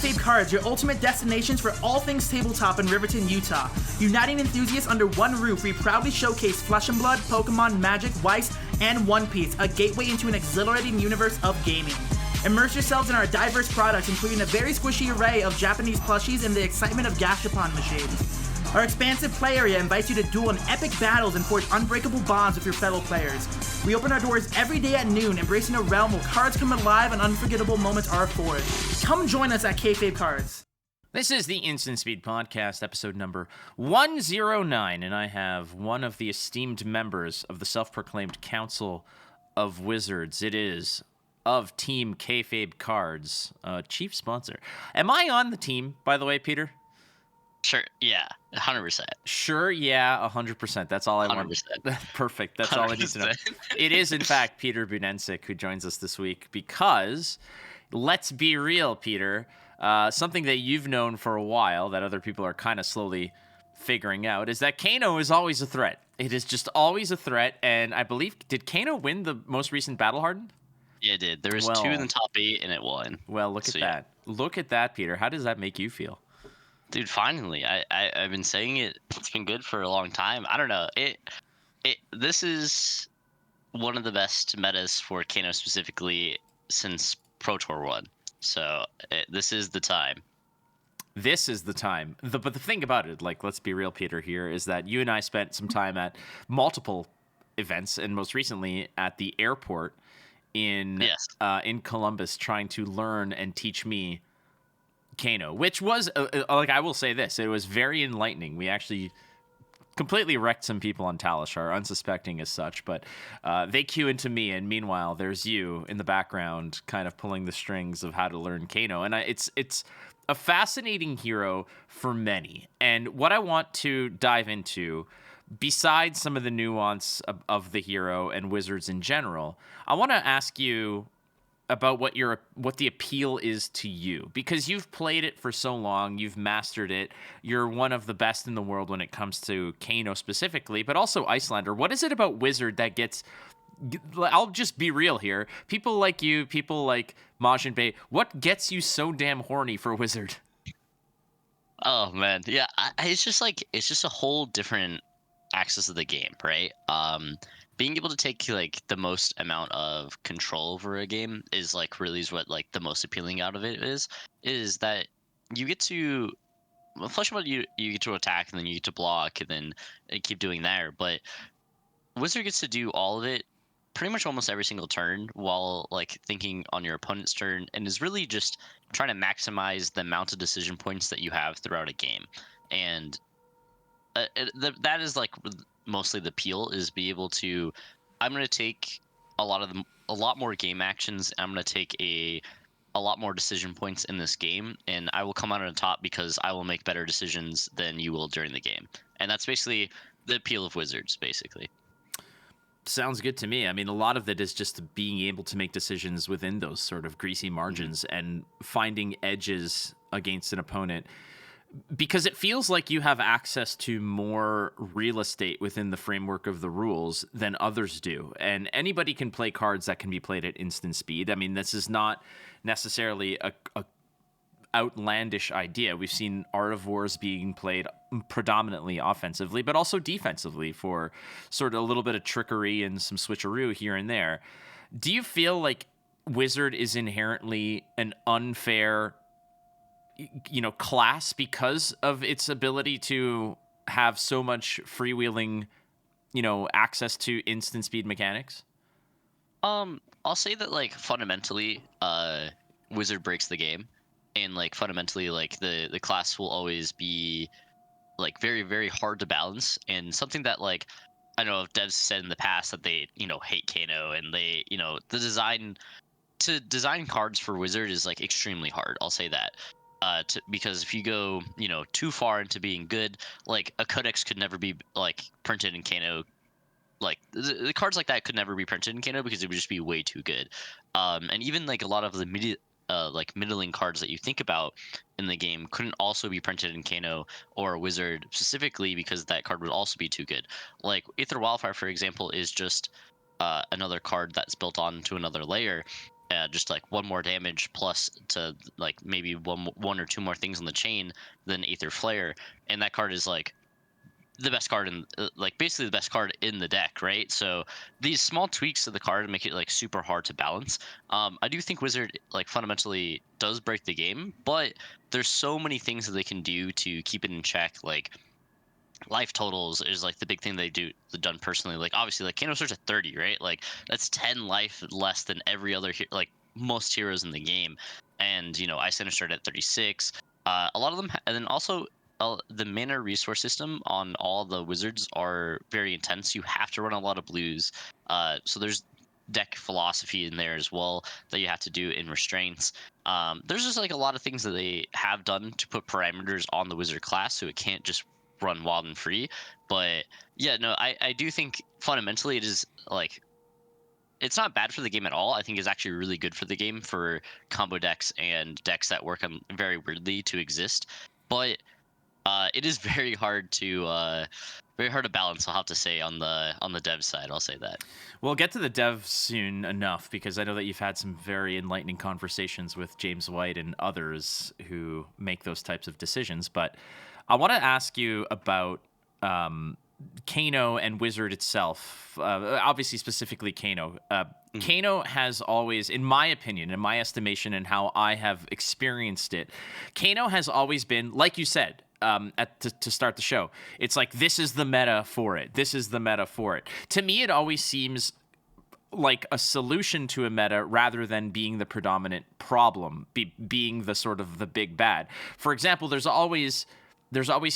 Kayfabe Cards, your ultimate destinations for all things tabletop in Riverton, Utah. Uniting enthusiasts under one roof, we proudly showcase Flesh and Blood, Pokemon, Magic, Weiss, and One Piece, a gateway into an exhilarating universe of gaming. Immerse yourselves in our diverse products, including a very squishy array of Japanese plushies and the excitement of Gashapon machines. Our expansive play area invites you to duel in epic battles and forge unbreakable bonds with your fellow players. We open our doors every day at noon, embracing a realm where cards come alive and unforgettable moments are forged. Come join us at Kayfabe Cards. This is the Instant Speed Podcast, episode number 109, and I have one of the esteemed members of the self-proclaimed Council of Wizards. It is of Team Kayfabe Cards, chief sponsor. Am I on the team, by the way, Peter? Sure, yeah, 100%. Sure, yeah, 100%. That's all I 100%. want. Perfect. That's 100%. All I need to know. 100%. It is, in fact, Peter Buddensiek who joins us this week because, let's be real, Peter, something that you've known for a while that other people are kind of slowly figuring out is that Kano is always a threat. It is just always a threat, and I believe, did Kano win the most recent Battle Hardened? Yeah, it did. There was 2 in the top 8, and it won. Well, look at that. Look at that, Peter. How does that make you feel? Dude, finally, I've been saying it. It's been good for a long time. I don't know. This is one of the best metas for Kano specifically since Pro Tour 1. So this is the time. This is the time. But the thing about it, like, let's be real, Peter, here, is that you and I spent some time at multiple events, and most recently at the airport in Columbus, trying to learn and teach me Kano, which was, like, I will say this, it was very enlightening. We actually completely wrecked some people on Talishar, unsuspecting as such, but they cue into me, and meanwhile, there's you in the background kind of pulling the strings of how to learn Kano, and it's a fascinating hero for many, and what I want to dive into, besides some of the nuance of the hero and Wizards in general, I want to ask you about what the appeal is to you, because you've played it for so long, you've mastered it, you're one of the best in the world when it comes to Kano specifically, but also Icelander. What is it about Wizard that gets, I'll just be real here, people like you, people like Majin Bay, what gets you so damn horny for Wizard? Oh man, yeah, it's just a whole different axis of the game, right? Being able to take like the most amount of control over a game is like really is what like the most appealing out of it is that you get to Flesh and Blood, you get to attack and then you get to block and then keep doing that, but Wizard gets to do all of it pretty much almost every single turn while like thinking on your opponent's turn, and is really just trying to maximize the amount of decision points that you have throughout a game. And that is like mostly the appeal, is be able to, I'm going to take a lot more game actions, and I'm going to take a lot more decision points in this game, and I will come out on top because I will make better decisions than you will during the game. And that's basically the appeal of Wizards, basically. Sounds good to me. I mean, a lot of it is just being able to make decisions within those sort of greasy margins and finding edges against an opponent, because it feels like you have access to more real estate within the framework of the rules than others do. And anybody can play cards that can be played at instant speed. I mean, this is not necessarily a outlandish idea. We've seen Art of Wars being played predominantly offensively, but also defensively for sort of a little bit of trickery and some switcheroo here and there. Do you feel like Wizard is inherently an unfair class because of its ability to have so much freewheeling, access to instant speed mechanics? I'll say that like fundamentally, Wizard breaks the game, and like fundamentally, like the class will always be like very, very hard to balance, and something that like I know devs said in the past that they hate Kano, and they to design cards for Wizard is like extremely hard. I'll say that. Because if you go, too far into being good, like a codex could never be like printed in Kano. Like the cards like that could never be printed in Kano because it would just be way too good. And even like a lot of the middling cards that you think about in the game couldn't also be printed in Kano or Wizard specifically because that card would also be too good. Like Aether Wildfire, for example, is just another card that's built onto another layer. just like one more damage plus to like maybe one or two more things on the chain than Aether Flare, and that card is like the best card in like basically the best card in the deck, right? So these small tweaks to the card make it like super hard to balance. I do think Wizard like fundamentally does break the game, but there's so many things that they can do to keep it in check. Like life totals is like the big thing they do done personally. Like obviously like Kano starts at 30, right? Like that's 10 life less than every other like most heroes in the game. And Ice Center started at 36. A lot of them, and then also the mana resource system on all the wizards are very intense. You have to run a lot of blues. So there's deck philosophy in there as well that you have to do in restraints. There's just like a lot of things that they have done to put parameters on the wizard class so it can't just run wild and free. But yeah, no, I do think fundamentally it is like it's not bad for the game at all. I think it's actually really good for the game for combo decks and decks that work on very weirdly to exist. But it is very hard to balance. I'll have to say on the dev side. I'll say that. We'll get to the dev soon enough because I know that you've had some very enlightening conversations with James White and others who make those types of decisions. But I want to ask you about Kano and Wizard itself. Obviously, specifically Kano. Kano has always, in my opinion, in my estimation, and how I have experienced it, Kano has always been, like you said, to start the show. It's like, this is the meta for it. This is the meta for it. To me, it always seems like a solution to a meta rather than being the predominant problem, being the sort of the big bad. For example, there's always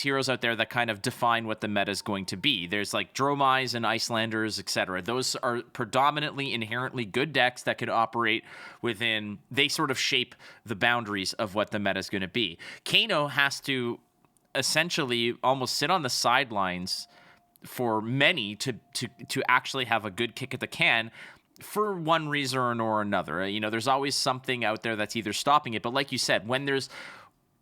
heroes out there that kind of define what the meta is going to be. There's like Dromais and Icelanders, etc. Those are predominantly inherently good decks that can operate within, they sort of shape the boundaries of what the meta is going to be. Kano has to essentially almost sit on the sidelines for many to actually have a good kick at the can for one reason or another. There's always something out there that's either stopping it. But like you said, when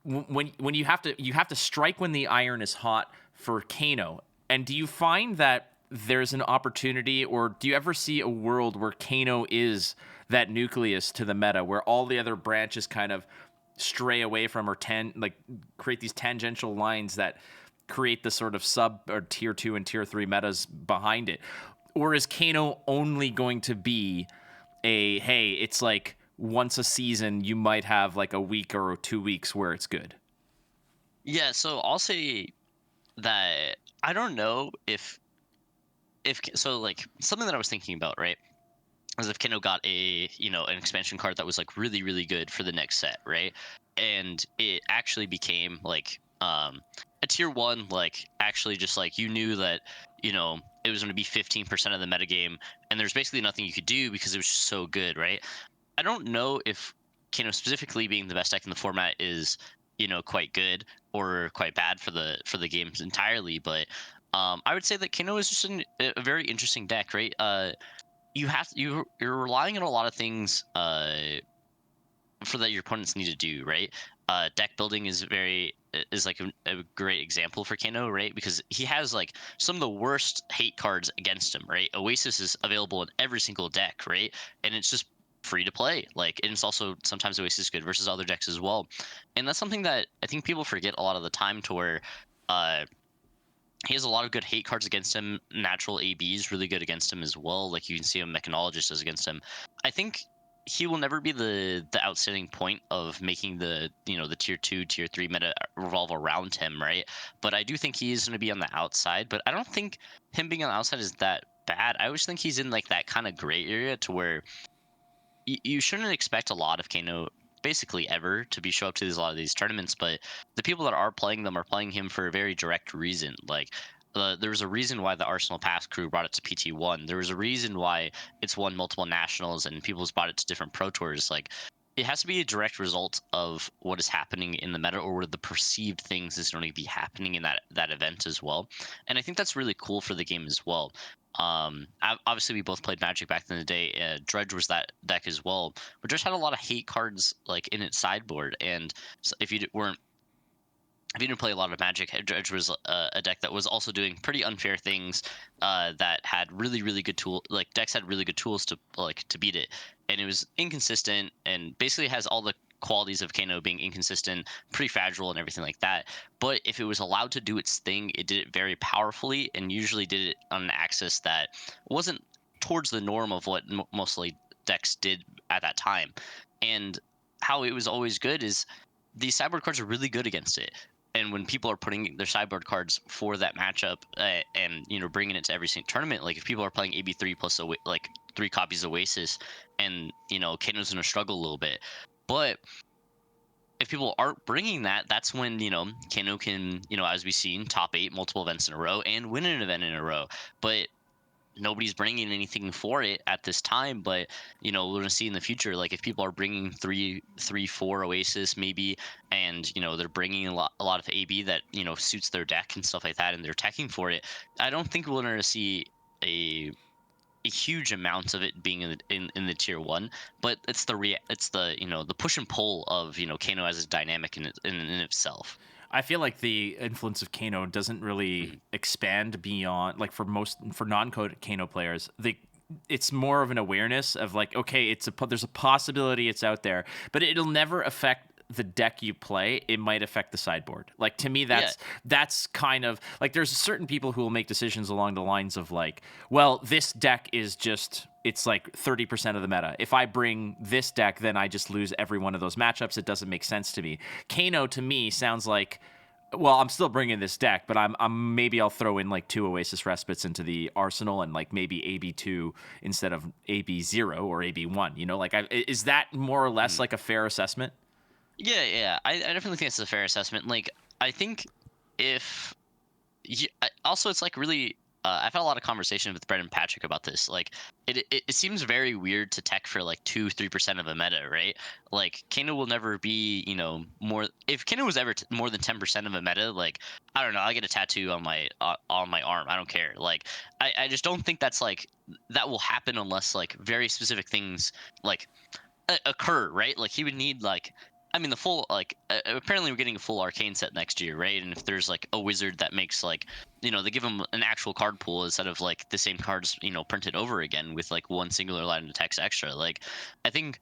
you have to strike when the iron is hot for Kano. And do you find that there's an opportunity, or do you ever see a world where Kano is that nucleus to the meta, where all the other branches kind of stray away from or create these tangential lines that create the sort of sub or tier 2 and tier 3 metas behind it? Or is Kano only going to be it's like once a season you might have like a week or 2 weeks where it's good? Yeah, so I'll say that I don't know if so like something that I was thinking about, right? As if Kano got an expansion card that was like really, really good for the next set, right? And it actually became like a tier 1, like actually just like you knew that it was going to be 15% of the metagame, and there's basically nothing you could do because it was just so good, right? I don't know if Kano specifically being the best deck in the format is quite good or quite bad for the games entirely, but I would say that Kano is just a very interesting deck, right? You're relying on a lot of things for that your opponents need to do, right? Deck building is like a great example for Kano, right? Because he has like some of the worst hate cards against him, right? Oasis is available in every single deck, right? And it's just free to play. Like, and it's also sometimes Oasis is good versus other decks as well. And that's something that I think people forget a lot of the time, to where he has a lot of good hate cards against him. Natural AB is really good against him as well. Like you can see a Mechanologist is against him. I think he will never be the outstanding point of making the the tier 2, tier 3 meta revolve around him, right? But I do think he is going to be on the outside. But I don't think him being on the outside is that bad. I always think he's in like that kind of gray area, to where you shouldn't expect a lot of Kano basically ever to be show up to a lot of these tournaments, but the people that are playing them are playing him for a very direct reason. Like there was a reason why the Arsenal Pass crew brought it to PT1. There was a reason why it's won multiple nationals and people's brought it to different pro tours. Like it has to be a direct result of what is happening in the meta, or what the perceived things is going to be happening in that event as well. And I think that's really cool for the game as well. Obviously we both played Magic back in the day. Dredge was that deck as well, but Dredge had a lot of hate cards like in its sideboard, and so if you weren't if you didn't play a lot of Magic, Edge was a deck that was also doing pretty unfair things. That had really good tool, like decks had really good tools to beat it, and it was inconsistent and basically has all the qualities of Kano being inconsistent, pretty fragile, and everything like that. But if it was allowed to do its thing, it did it very powerfully, and usually did it on an axis that wasn't towards the norm of what mostly decks did at that time. And how it was always good is these sideboard cards are really good against it. And when people are putting their sideboard cards for that matchup, and bringing it to every single tournament, like if people are playing AB3 plus like 3 copies of Oasis, and Kano's gonna struggle a little bit. But if people aren't bringing that, that's when Kano can, as we've seen, top 8 multiple events in a row and win an event in a row. But nobody's bringing anything for it at this time. But we're gonna see in the future, like if people are bringing 4 Oasis maybe, and they're bringing a lot of AB that suits their deck and stuff like that, and they're teching for it, I don't think we're gonna see a huge amount of it being in the tier 1. But it's the push and pull of Kano as a dynamic in itself. I feel like the influence of Kano doesn't really expand beyond, like for non-code Kano players, it's more of an awareness of like, okay, there's a possibility it's out there, but it'll never affect the deck you play. It might affect the sideboard. Like to me, that's kind of like, there's certain people who will make decisions along the lines of like, well, this deck is just, it's like 30% of the meta. If I bring this deck, then I just lose every one of those matchups. It doesn't make sense to me. Kano to me sounds like, well, I'm still bringing this deck, but I'm maybe I'll throw in like 2 Oasis Respites into the arsenal and like maybe AB2 instead of AB0 or AB1. Like is that more or less like a fair assessment? Yeah. I definitely think it's a fair assessment. Like I think if also it's like really. I've had a lot of conversation with Brett and Patrick about this. Like, it seems very weird to tech for like 2-3% of a meta, right? Like, Kano will never be, more. If Kano was ever more than 10% of a meta, like, I don't know, I get a tattoo on my arm. I don't care. Like, I just don't think that's like that will happen unless like very specific things like occur, right? Like he would need like. I mean, the full, like, apparently we're getting a full arcane set next year, right? And if there's, like, a wizard that makes, like, they give them an actual card pool instead of, like, the same cards, printed over again with, like, one singular line of text extra. Like, I think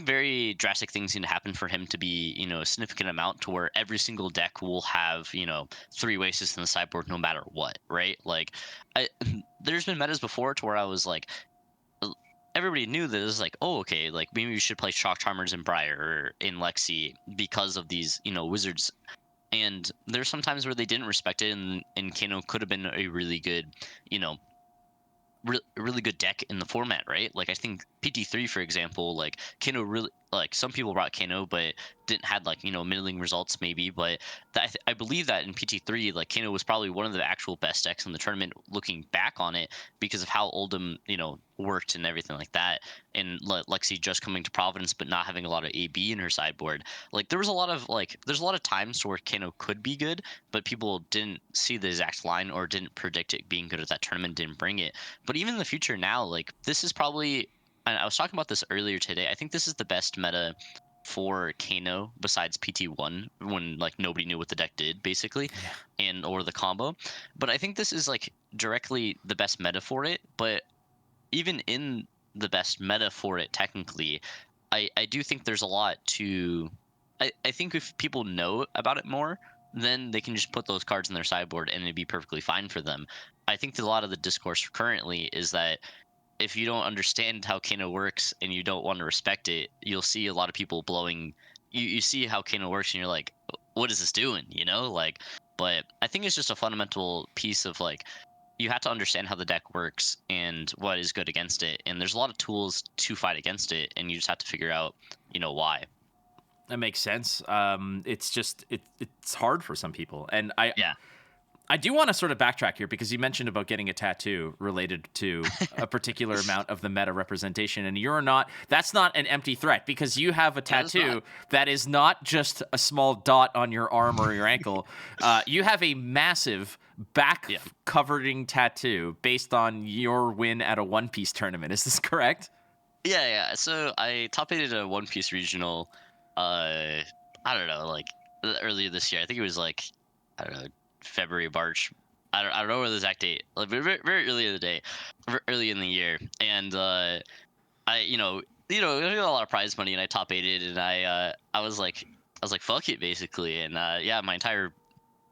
very drastic things need to happen for him to be, a significant amount to where every single deck will have, 3 Oasis in the sideboard no matter what, right? Like, there's been metas before to where I was, like, everybody knew that it was like, oh, okay, like maybe we should play Shock Charmers in Briar or in Lexi because of these, wizards. And there's some times where they didn't respect it, and Kano could have been a really good, really good deck in the format, right? Like I think PT3, for example, like Kano really, like some people brought Kano, but didn't had like middling results maybe. But I believe that in PT3, like Kano was probably one of the actual best decks in the tournament, looking back on it because of how Oldham worked and everything like that. And Lexi just coming to Providence, but not having a lot of AB in her sideboard. Like there's a lot of times where Kano could be good, but people didn't see the exact line or didn't predict it being good at that tournament, didn't bring it. But even in the future now, like this is probably, and I was talking about this earlier today, I think this is the best meta for Kano besides PT1 when like nobody knew what the deck did basically, and or the combo. But I think this is like directly the best meta for it. But even in the best meta for it, technically, I do think there's a lot to. I think if people know about it more, then they can just put those cards in their sideboard and it'd be perfectly fine for them. I think that a lot of the discourse currently is that if you don't understand how Kano works and you don't want to respect it, you'll see a lot of people blowing. You see how Kano works and you're like, what is this doing? Like, but I think it's just a fundamental piece of like, you have to understand how the deck works and what is good against it. And there's a lot of tools to fight against it. And you just have to figure out, why. That makes sense. It's just, it's hard for some people. And I do want to sort of backtrack here because you mentioned about getting a tattoo related to a particular amount of the meta representation, and that's not an empty threat because you have a tattoo that is not just a small dot on your arm or your ankle. You have a massive back-covering tattoo based on your win at a One Piece tournament. Is this correct? Yeah. So I top-aided a One Piece regional, I don't know, like earlier this year. I think it was like, I don't know, February, March. I don't know the exact date. Like very, very early in the day, early in the year, and I I got a lot of prize money, and I top aided, and I was like fuck it basically, and yeah, my entire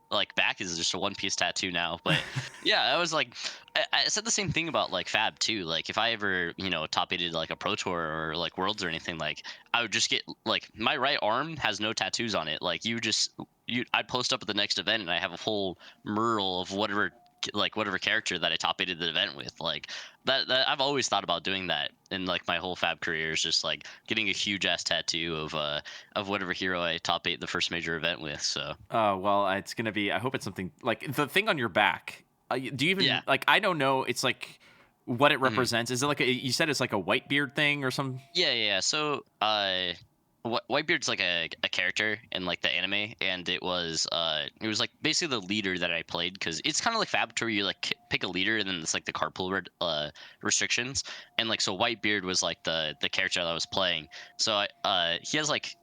like back is just a one piece tattoo now. But yeah, I was like, I said the same thing about like Fab too. Like if I ever top aided like a pro tour or like worlds or anything, like I would just get like my right arm has no tattoos on it. Like I'd post up at the next event and I have a full mural of whatever character that I top aided the event with. Like that I've always thought about doing that in like my whole Fab career, is just like getting a huge ass tattoo of whatever hero I top 8 the first major event with. So well, it's gonna be. I hope it's something like the thing on your back. Do you even like? I don't know. It's like what it represents. Is it like you said? It's like a Whitebeard thing or something? Yeah. So Whitebeard's like a character in like the anime, and it was like basically the leader that I played, because it's kind of like Fab where you like pick a leader and then it's like the card pool restrictions, and like so Whitebeard was like the character that I was playing. So he has like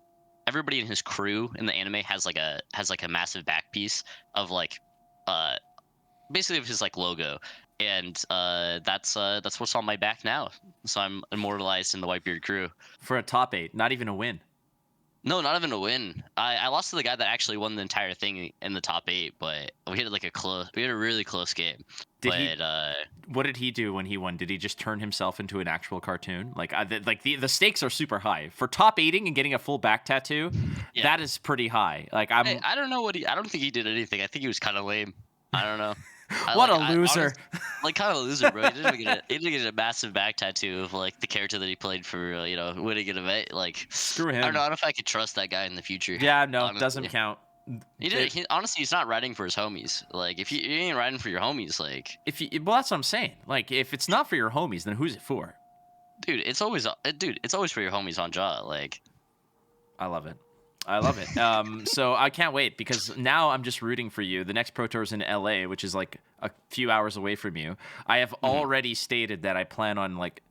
everybody in his crew in the anime has like a massive back piece of like basically of his like logo, and that's what's on my back now. So I'm immortalized in the Whitebeard crew for a top 8, not even a win. No, not even a win. I lost to the guy that actually won the entire thing in the top 8, but we had a really close game. What did he do when he won? Did he just turn himself into an actual cartoon? Like the stakes are super high for top 8ing and getting a full back tattoo. Yeah. That is pretty high. Like I don't know I don't think he did anything. I think he was kind of lame. I don't know. What a loser! Like kind of a loser, bro. He didn't get a massive back tattoo of like the character that he played for, winning an event. Like screw him. I don't know if I could trust that guy in the future. Yeah, no, honestly. Doesn't count. Honestly, he's not riding for his homies. Like if you ain't riding for your homies, like well, that's what I'm saying. Like if it's not for your homies, then who's it for? Dude, it's always for your homies on Jaw. Like I love it. So I can't wait, because now I'm just rooting for you. The next Pro Tour is in LA, which is like a few hours away from you. I have already stated that I plan on like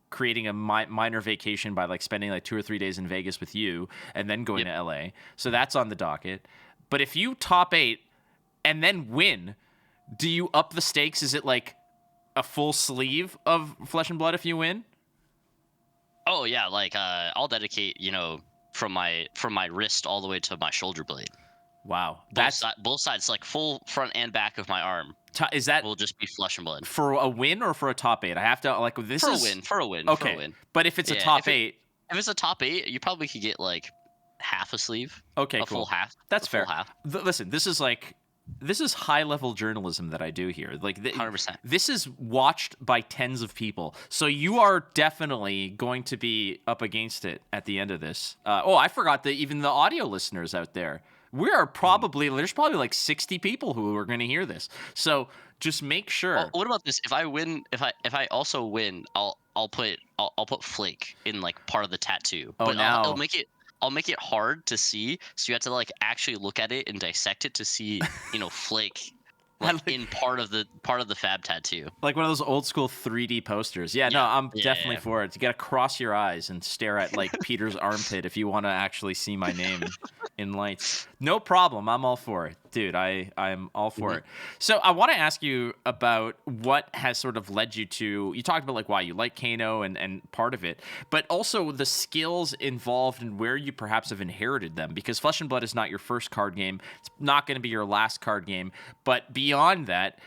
creating a minor vacation by like spending like 2 or 3 days in Vegas with you and then going to LA. So that's on the docket. But if you top 8 and then win, do you up the stakes? Is it like a full sleeve of Flesh and Blood if you win? Oh yeah, like I'll dedicate, from my wrist all the way to my shoulder blade. Wow, both sides, like full front and back of my arm. Is that will just be Flesh and Blood for a win or for a top 8? I have to like this for is a win. Okay, for a win. But if it's a top 8, if it's a top 8, you probably could get like half a sleeve. Okay, cool. Full half. That's fair. Listen, this is high level journalism that I do here. Like 100%. This is watched by tens of people, so you are definitely going to be up against it at the end of this. I forgot that even the audio listeners out there. There's probably like 60 people who are going to hear this. So just make sure. Well, what about this? If I win, if I also win, I'll put Flake in like part of the tattoo. Oh, but now I'll make it hard to see, so you have to like actually look at it and dissect it to see, Flake in part of the Fab tattoo. Like one of those old school 3D posters. Yeah, no, I'm definitely for it. You got to cross your eyes and stare at like Peter's armpit if you want to actually see my name in lights. No problem. I'm all for it. Dude, I'm all for it. So I want to ask you about what has sort of led you to, you talked about like why you like Kano and part of it, but also the skills involved and where you perhaps have inherited them, because Flesh and Blood is not your first card game. It's not going to be your last card game. But beyond that,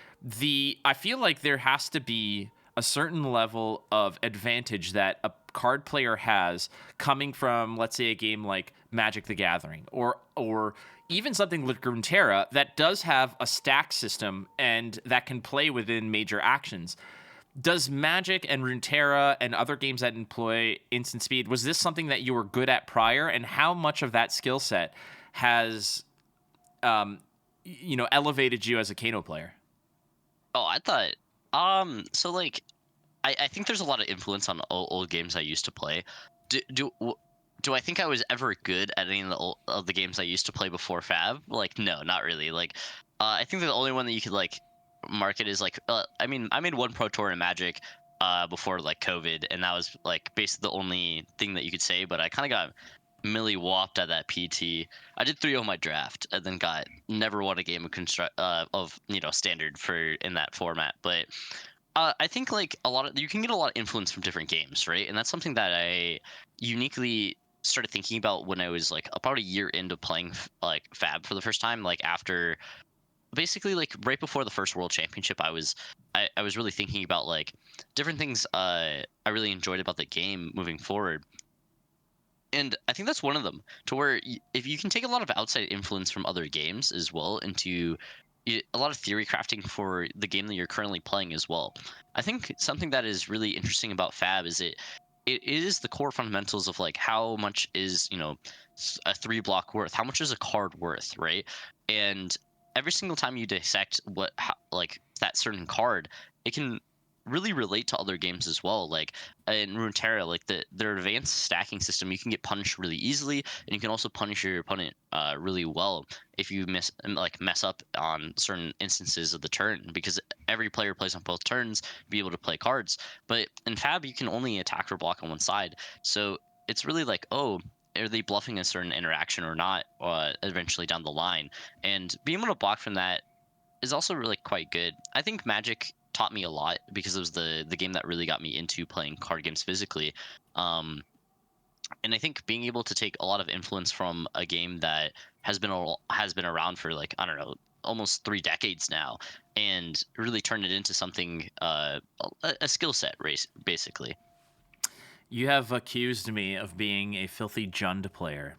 I feel like there has to be a certain level of advantage that a card player has coming from, let's say, a game like Magic the Gathering or even something like Runeterra that does have a stack system and that can play within major actions. Does Magic and Runeterra and other games that employ instant speed, was this something that you were good at prior, and how much of that skill set has elevated you as a Kano player? Oh, I thought so like I think there's a lot of influence on old games I used to play. Do I think I was ever good at any of the games I used to play before Fab? Like, no, not really. Like, I think the only one that you could like market is like, I made one Pro Tour in Magic before like COVID, and that was like basically the only thing that you could say. But I kind of got milli whopped at that PT. I did 3-0 my draft and then never won a game of standard in that format. But I think like you can get a lot of influence from different games, right? And that's something that I uniquely started thinking about when I was like about a year into playing like FAB for the first time, like after basically like right before the first world championship. I was really thinking about like different things I really enjoyed about the game moving forward, and I think that's one of them, to where if you can take a lot of outside influence from other games as well into a lot of theory crafting for the game that you're currently playing as well. I think something that is really interesting about FAB is it is the core fundamentals of like how much is a 3 block worth, how much is a card worth, right? And every single time you dissect like that certain card, it can really relate to other games as well. Like in Runeterra, like their advanced stacking system, you can get punished really easily, and you can also punish your opponent really well if you mess up on certain instances of the turn, because every player plays on both turns to be able to play cards. But in FAB, you can only attack or block on one side, so it's really like, oh, are they bluffing a certain interaction or not, eventually down the line, and being able to block from that is also really quite good. I think Magic taught me a lot because it was the game that really got me into playing card games physically. And I think being able to take a lot of influence from a game that has been around for like, I don't know, almost 3 decades now, and really turn it into something a skill set race basically. You have accused me of being a filthy Jund player.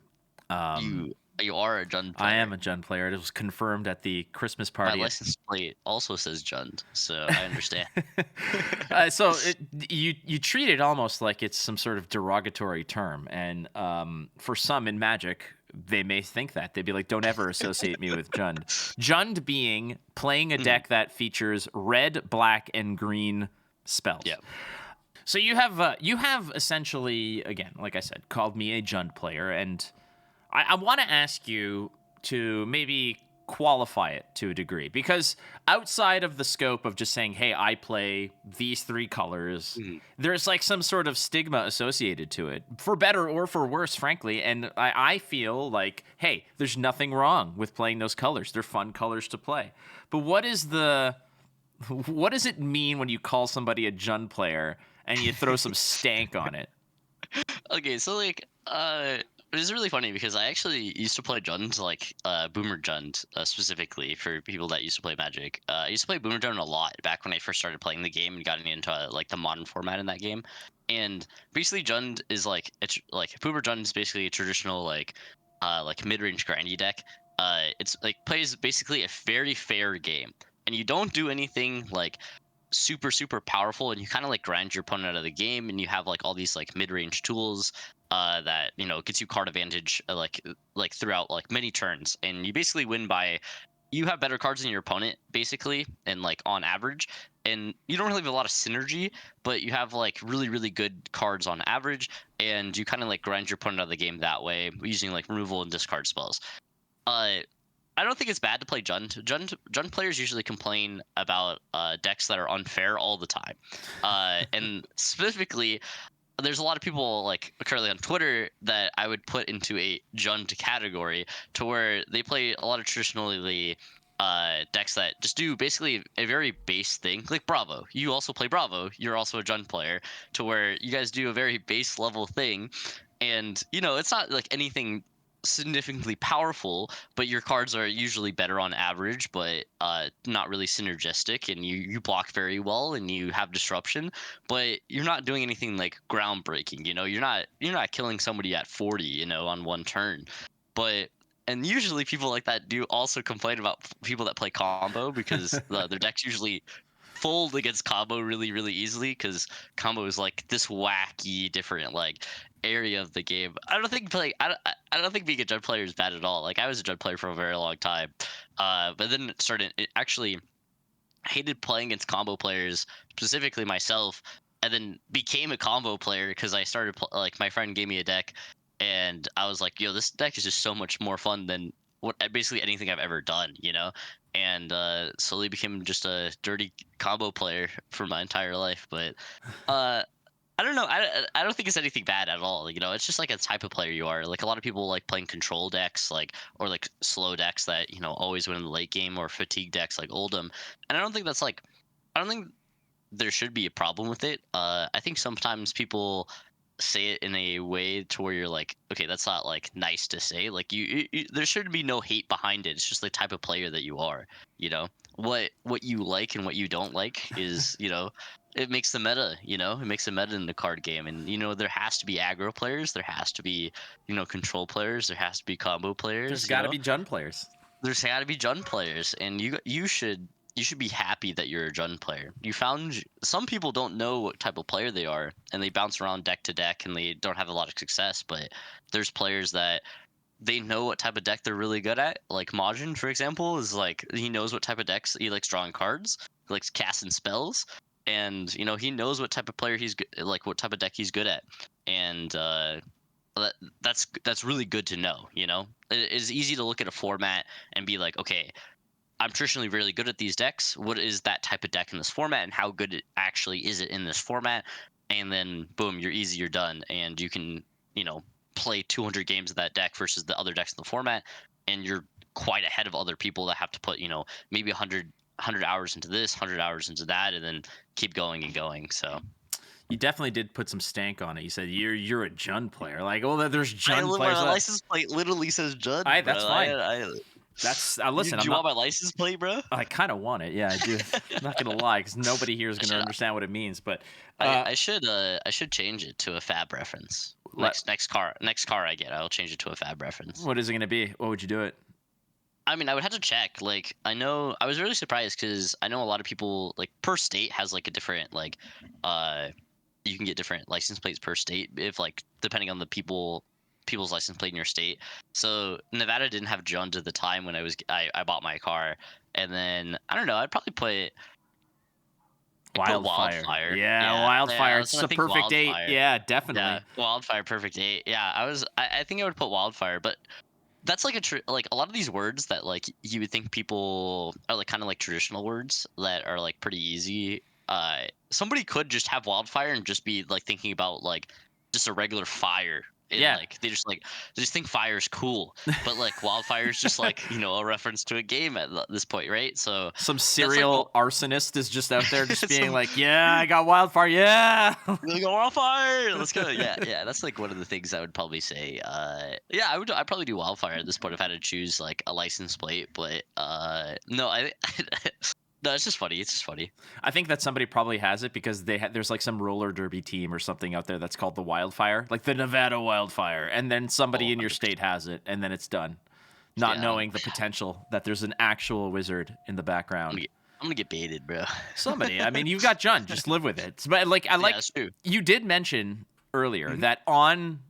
You are a Jund player. I am a Jund player. It was confirmed at the Christmas party. My license plate also says Jund, so I understand. So you treat it almost like it's some sort of derogatory term, and for some in Magic, they may think that. They'd be like, "Don't ever associate me with Jund." Jund being playing a deck that features red, black, and green spells. Yeah. So you have essentially, again, like I said, called me a Jund player, and I want to ask you to maybe qualify it to a degree, because outside of the scope of just saying, hey, I play these 3 colors, there's like some sort of stigma associated to it, for better or for worse, frankly. And I feel like, hey, there's nothing wrong with playing those colors. They're fun colors to play. But what does it mean when you call somebody a Jund player and you throw some stank on it? Okay, so like it is really funny because I actually used to play Jund, like Boomer Jund, specifically for people that used to play Magic. I used to play Boomer Jund a lot back when I first started playing the game and got into like the modern format in that game. And basically, Jund is it's like Boomer Jund is basically a traditional like mid-range grindy deck. It's like plays basically a very fair game, and you don't do anything like super powerful, and you kind of like grind your opponent out of the game, and you have like all these like mid-range tools that gets you card advantage like throughout like many turns, and you basically win by you have better cards than your opponent basically, and like on average, and you don't really have a lot of synergy, but you have like really good cards on average, and you kind of like grind your opponent out of the game that way using like removal and discard spells. I don't think it's bad to play Jund. Jund players usually complain about decks that are unfair all the time, and specifically, there's a lot of people like currently on Twitter that I would put into a Jund category, to where they play a lot of traditionally decks that just do basically a very base thing, like Bravo. You also play Bravo. You're also a Jund player, to where you guys do a very base level thing, and it's not like anything significantly powerful, but your cards are usually better on average, but not really synergistic, and you block very well and you have disruption, but you're not doing anything like groundbreaking. You're not killing somebody at 40 on one turn. And usually people like that do also complain about people that play combo, because their decks usually fold against combo really easily, because combo is like this wacky different like area of the game. I don't think being a Jund player is bad at all. Like, I was a Jund player for a very long time, but then it actually hated playing against combo players, specifically myself, and then became a combo player because I started like my friend gave me a deck, and I was like, yo, this deck is just so much more fun than basically anything I've ever done, and slowly became just a dirty combo player for my entire life. But I don't know. I don't think it's anything bad at all. You know, it's just like a type of player you are. Like a lot of people like playing control decks, like or like slow decks that always win in the late game, or fatigue decks like Oldham. And I don't think that's like, I don't think there should be a problem with it. I think sometimes people say it in a way to where you're like, okay, that's not like nice to say. Like there should be no hate behind it. It's just the type of player that you are. You know what you like and what you don't like is it makes the meta. It makes the meta in the card game. And there has to be aggro players. There has to be control players. There has to be combo players. There's got to be Jund players. There's got to be Jund players, and you should be happy that you're a Jund player. Some people don't know what type of player they are, and they bounce around deck to deck, and they don't have a lot of success. But there's players that they know what type of deck they're really good at. Like Majin, for example, is like he knows what type of decks he likes drawing cards, he likes casting spells, and he knows what type of player like what type of deck he's good at, and that's really good to know. It is easy to look at a format and be like, okay, I'm traditionally really good at these decks. What is that type of deck in this format, and how good it actually is it in this format? And then boom, you're done, and you can play 200 games of that deck versus the other decks in the format, and you're quite ahead of other people that have to put maybe 100 hours into this, 100 hours into that, and then keep going and going. So you definitely did put some stank on it. You said you're a Jund player. Like, oh, there's Jund players. My license plate literally says Jund. That's fine. Listen. Do you want my license plate, bro? I kind of want it. Yeah, I do. I'm not gonna lie, because nobody here is gonna understand what it means. But I should change it to a FAB reference. Next car I get, I'll change it to a FAB reference. What is it gonna be? What would you do it? I mean, I would have to check. Like, I was really surprised because I know a lot of people, like, per state has like a different you can get different license plates per state, if like depending on the people's license plate in your state. So Nevada didn't have Jund at the time when I bought my car, and then I don't know, I'd probably put Wildfire. Yeah, Wildfire. It's a perfect date. Yeah, definitely. Yeah, Wildfire, perfect date. Yeah, I think I would put Wildfire, but that's like like a lot of these words that like you would think people are like kind of like traditional words that are like pretty easy. Somebody could just have Wildfire and just be like thinking about like just a regular fire. Yeah, like they just think fire's cool, but like Wildfire is just like a reference to a game at this point, right? So some serial arsonist is just out there just being like, yeah, I got Wildfire, yeah, we got Wildfire, let's go. Yeah, that's like one of the things I would probably say. I'd probably do Wildfire at this point if I had to choose like a license plate, but no, no, it's just funny. It's just funny. I think that somebody probably has it because there's like some roller derby team or something out there that's called the Wildfire, like the Nevada Wildfire, and then somebody in your state has it, and then it's done, not knowing the potential that there's an actual wizard in the background. I'm gonna get baited, bro. Somebody. I mean, you've got Jund. Just live with it. But like, that's true. You did mention earlier that on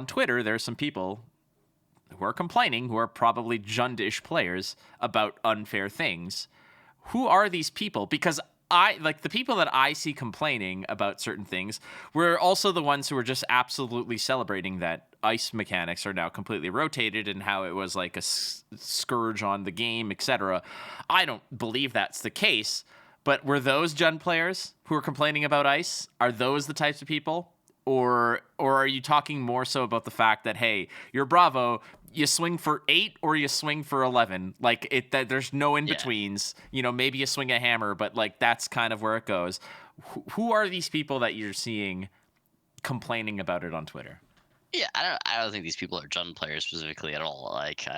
Twitter there's some people who are complaining, who are probably Jundish players, about unfair things. Who are these people? Because the people that I see complaining about certain things were also the ones who were just absolutely celebrating that ice mechanics are now completely rotated and how it was like a scourge on the game, etc. I don't believe that's the case, but were those Jund players who were complaining about ice? Are those the types of people? Or are you talking more so about the fact that, hey, you're Bravo, you swing for 8 or you swing for 11, like that there's no in betweens. Maybe you swing a hammer, but like that's kind of where it goes. Who are these people that you're seeing complaining about it on Twitter? Yeah, I don't think these people are Jund players specifically at all. Like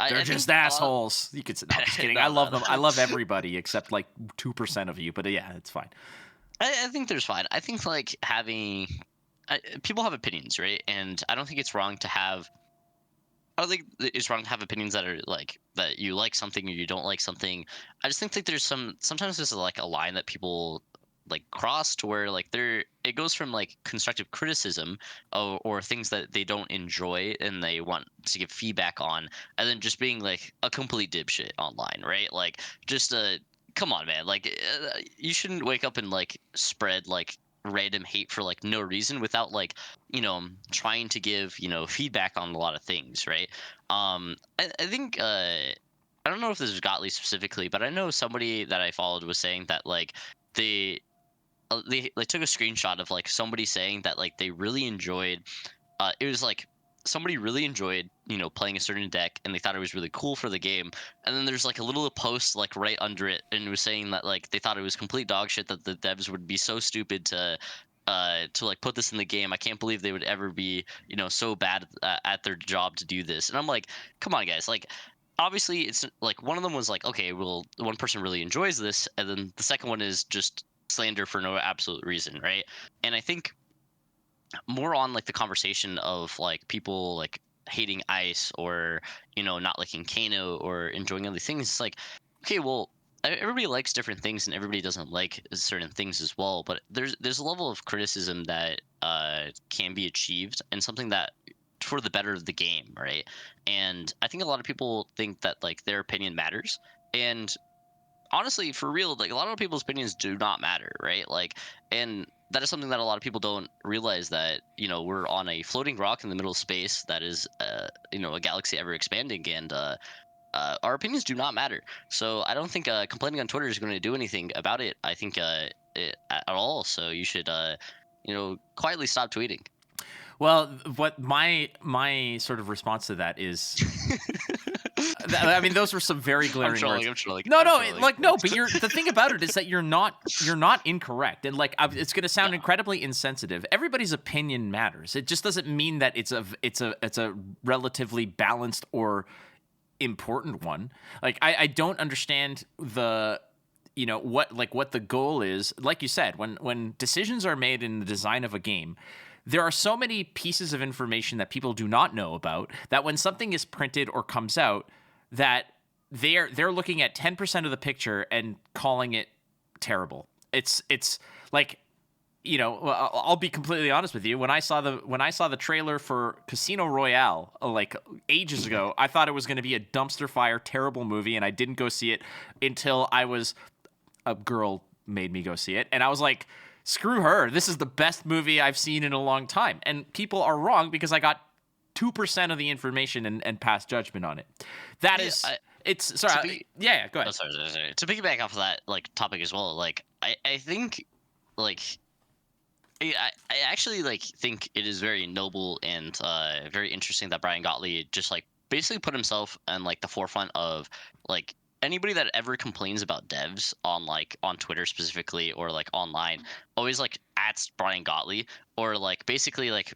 they're just assholes. You could say, no, I'm just kidding. I love them. I love everybody except like 2% of you, but yeah, it's fine. I think there's fine. I think like people have opinions, right? And I don't think it's wrong to have. I don't think it's wrong to have opinions that are like that you like something or you don't like something. I just think that sometimes there's like a line that people like cross to where like it goes from like constructive criticism or things that they don't enjoy and they want to give feedback on, and then just being like a complete dipshit online, right? Like just come on, man. Like you shouldn't wake up and like spread like random hate for like no reason without like trying to give feedback on a lot of things, right? I think I don't know if this is Gottlieb specifically, but I know somebody that I followed was saying that like they like took a screenshot of like somebody saying that like they really enjoyed. It was like somebody really enjoyed playing a certain deck, and they thought it was really cool for the game. And then there's like a little post like right under it, and it was saying that like they thought it was complete dog shit, that the devs would be so stupid to like put this in the game. I can't believe they would ever be so bad at their job to do this. And I'm like, come on guys, like obviously it's like one of them was like, okay, well, one person really enjoys this, and then the second one is just slander for no absolute reason, right? And I think more on like the conversation of like people like hating ice, or not liking Kano, or enjoying other things. It's like, okay, well, everybody likes different things and everybody doesn't like certain things as well, but there's a level of criticism that can be achieved, and something that for the better of the game, right? And I think a lot of people think that like their opinion matters, and honestly, for real, like a lot of people's opinions do not matter, right? Like, and that is something that a lot of people don't realize, that we're on a floating rock in the middle of space that is a galaxy ever expanding, and our opinions do not matter. So I don't think complaining on Twitter is going to do anything about it. I think at all. So you should quietly stop tweeting. Well, what my sort of response to that is, I mean, those were some very glaring words. I'm trolling. No, like no, but the thing about it is that you're not incorrect, and like it's going to sound incredibly insensitive. Everybody's opinion matters. It just doesn't mean that it's a relatively balanced or important one. Like I don't understand the what the goal is. Like you said, when decisions are made in the design of a game, there are so many pieces of information that people do not know about, that when something is printed or comes out, that they're looking at 10% of the picture and calling it terrible. It's like, I'll be completely honest with you. When I saw the trailer for Casino Royale like ages ago, I thought it was going to be a dumpster fire, terrible movie, and I didn't go see it until a girl made me go see it, and I was like, screw her. This is the best movie I've seen in a long time. And people are wrong, because I got 2% of the information and passed judgment on it. That is, it's sorry. Yeah, go ahead. Oh, sorry. To piggyback off of that like topic as well, like I think like I actually like think it is very noble and very interesting that Brian Gottlieb just like basically put himself in like the forefront of like anybody that ever complains about devs on Twitter specifically, or like online, always like at Brian Gottlieb, or like basically like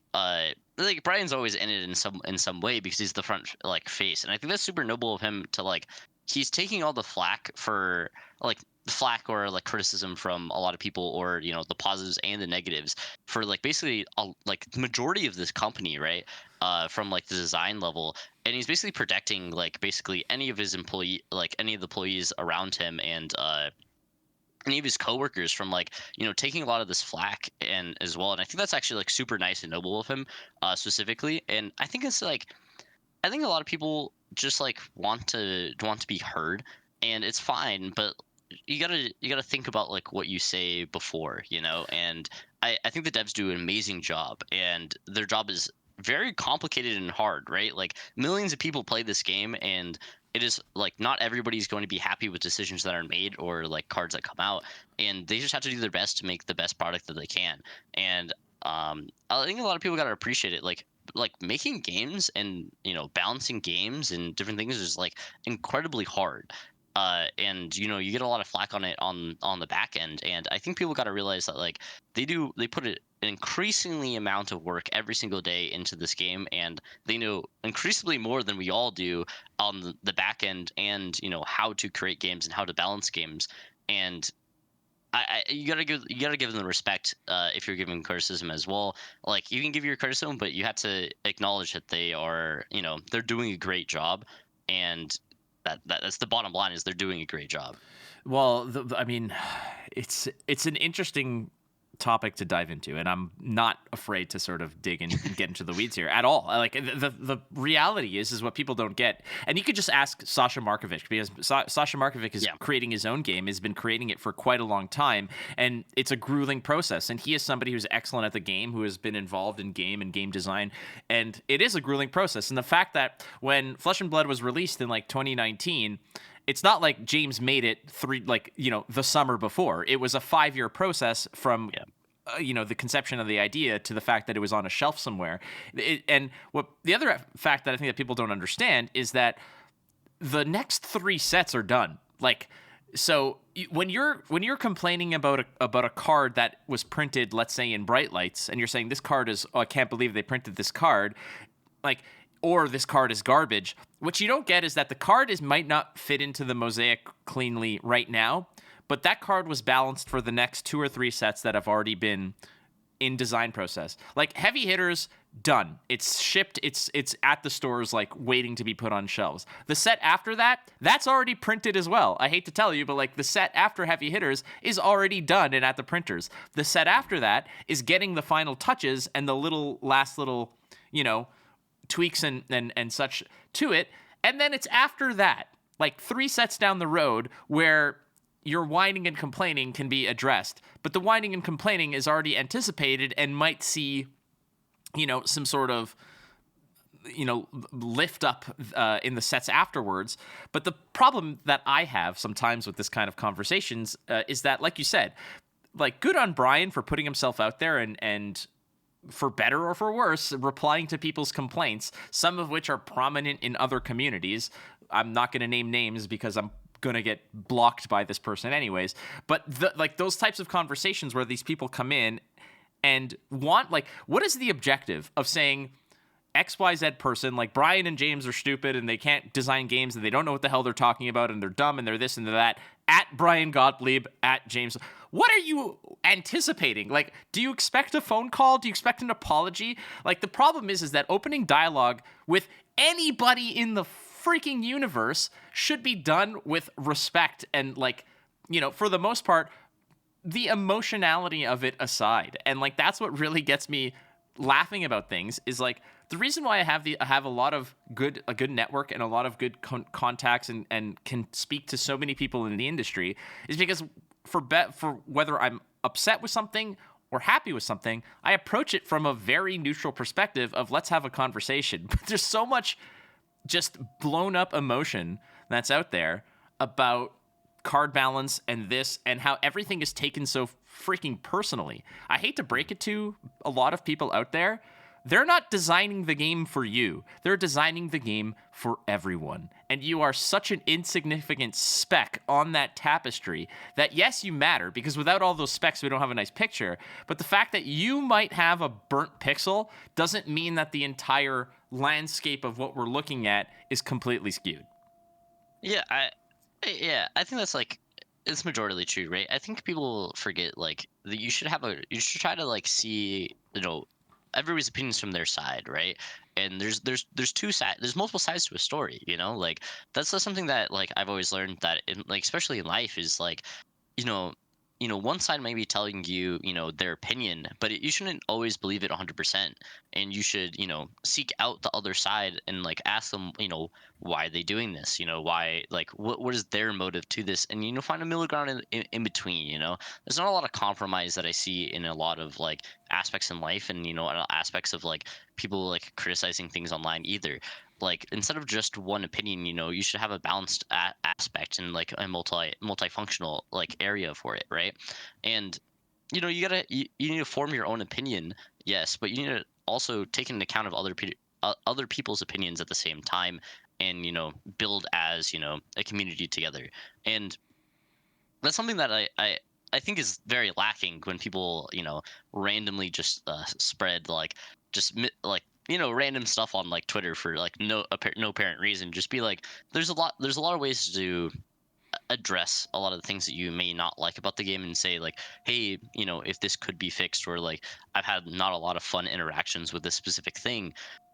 Brian's always in it in some way, because he's the front like face. And I think that's super noble of him to like, he's taking all the flack for like or like criticism from a lot of people, or the positives and the negatives for like basically like the majority of this company, right? From like the design level, and he's basically protecting like basically any of his any of the employees around him, and any of his coworkers from like taking a lot of this flack and as well. And I think that's actually like super nice and noble of him specifically. And I think it's like, I think a lot of people just like want to be heard, and it's fine, but you gotta think about like what you say before, and I think the devs do an amazing job, and their job is very complicated and hard, right? Like millions of people play this game, and it is like not everybody's going to be happy with decisions that are made or like cards that come out, and they just have to do their best to make the best product that they can. And I think a lot of people got to appreciate it, like making games and balancing games and different things is like incredibly hard. And you get a lot of flack on it on the back end, and I think people got to realize that like they put an increasingly amount of work every single day into this game, and they know increasingly more than we all do on the back end, and how to create games and how to balance games. And you gotta give them the respect if you're giving criticism as well. Like you can give your criticism, but you have to acknowledge that they are they're doing a great job, and that's the bottom line, is they're doing a great job. Well, I mean, it's an interesting topic to dive into, and I'm not afraid to sort of dig in and get into the weeds here at all. Like the reality is what people don't get, and you could just ask Sasha Markovic, because Sasha Markovic is creating his own game, has been creating it for quite a long time, and it's a grueling process. And he is somebody who's excellent at the game, who has been involved in game and game design, and it is a grueling process. And the fact that when Flesh and Blood was released in like 2019, it's not like James made it the summer before. It was a 5-year process from the conception of the idea to the fact that it was on a shelf somewhere. And what the other fact that I think that people don't understand is that the next 3 sets are done. Like, so when you're complaining about a card that was printed, let's say in Bright Lights, and you're saying this card is, I can't believe they printed this card, like, or this card is garbage. What you don't get is that the card might not fit into the mosaic cleanly right now, but that card was balanced for the next 2 or 3 sets that have already been in design process. Like Heavy Hitters, done. It's shipped. It's at the stores, like waiting to be put on shelves. The set after that, that's already printed as well. I hate to tell you, but like the set after Heavy Hitters is already done and at the printers. The set after that is getting the final touches and the last little, tweaks and such to it. And then it's after that, like 3 sets down the road, where your whining and complaining can be addressed. But the whining and complaining is already anticipated and might see, some sort of, lift up in the sets afterwards. But the problem that I have sometimes with this kind of conversations is that, like you said, like, good on Brian for putting himself out there and for better or for worse, replying to people's complaints, some of which are prominent in other communities. I'm not going to name names because I'm going to get blocked by this person anyways. But those types of conversations where these people come in and want, like, what is the objective of saying XYZ person, like Brian and James are stupid and they can't design games and they don't know what the hell they're talking about and they're dumb and they're this and they're that, at Brian Gottlieb, at James. What are you anticipating? Like, do you expect a phone call? Do you expect an apology? Like, the problem is that opening dialogue with anybody in the freaking universe should be done with respect and, like, for the most part, the emotionality of it aside. And like, that's what really gets me laughing about things, is like, the reason why I have a lot of a good network and a lot of good contacts and can speak to so many people in the industry is because for whether I'm upset with something or happy with something, I approach it from a very neutral perspective of, let's have a conversation. But there's so much just blown up emotion that's out there about card balance and this and how everything is taken so freaking personally. I hate to break it to a lot of people out there. They're not designing the game for you. They're designing the game for everyone. And you are such an insignificant speck on that tapestry that, yes, you matter, because without all those specks, we don't have a nice picture. But the fact that you might have a burnt pixel doesn't mean that the entire landscape of what we're looking at is completely skewed. Yeah, I think that's like, it's majorly true, right? I think people forget, like, that you should try to, like, see, everybody's opinions from their side, right? And there's 2 sides, there's multiple sides to a story, like, that's something that, like, I've always learned, that in, like, especially in life, is like, one side may be telling you, their opinion, but you shouldn't always believe it 100%. And you should, seek out the other side and, like, ask them, why are they doing this? Why, like, what is their motive to this? And, find a middle ground in between, There's not a lot of compromise that I see in a lot of, like, aspects in life, and, aspects of, like, people, like, criticizing things online either. Like, instead of just one opinion, you should have a balanced aspect and, like, a multifunctional, like, area for it, right? And you need to form your own opinion, yes, but you need to also take into account of other people's opinions at the same time, and build as a community together. And that's something that I think is very lacking when people randomly just spread, like, just like, random stuff on, like, Twitter for, like, no apparent reason. Just be like, there's a lot of ways to address a lot of the things that you may not like about the game, and say, like, hey, if this could be fixed, or, like, I've had not a lot of fun interactions with this specific thing.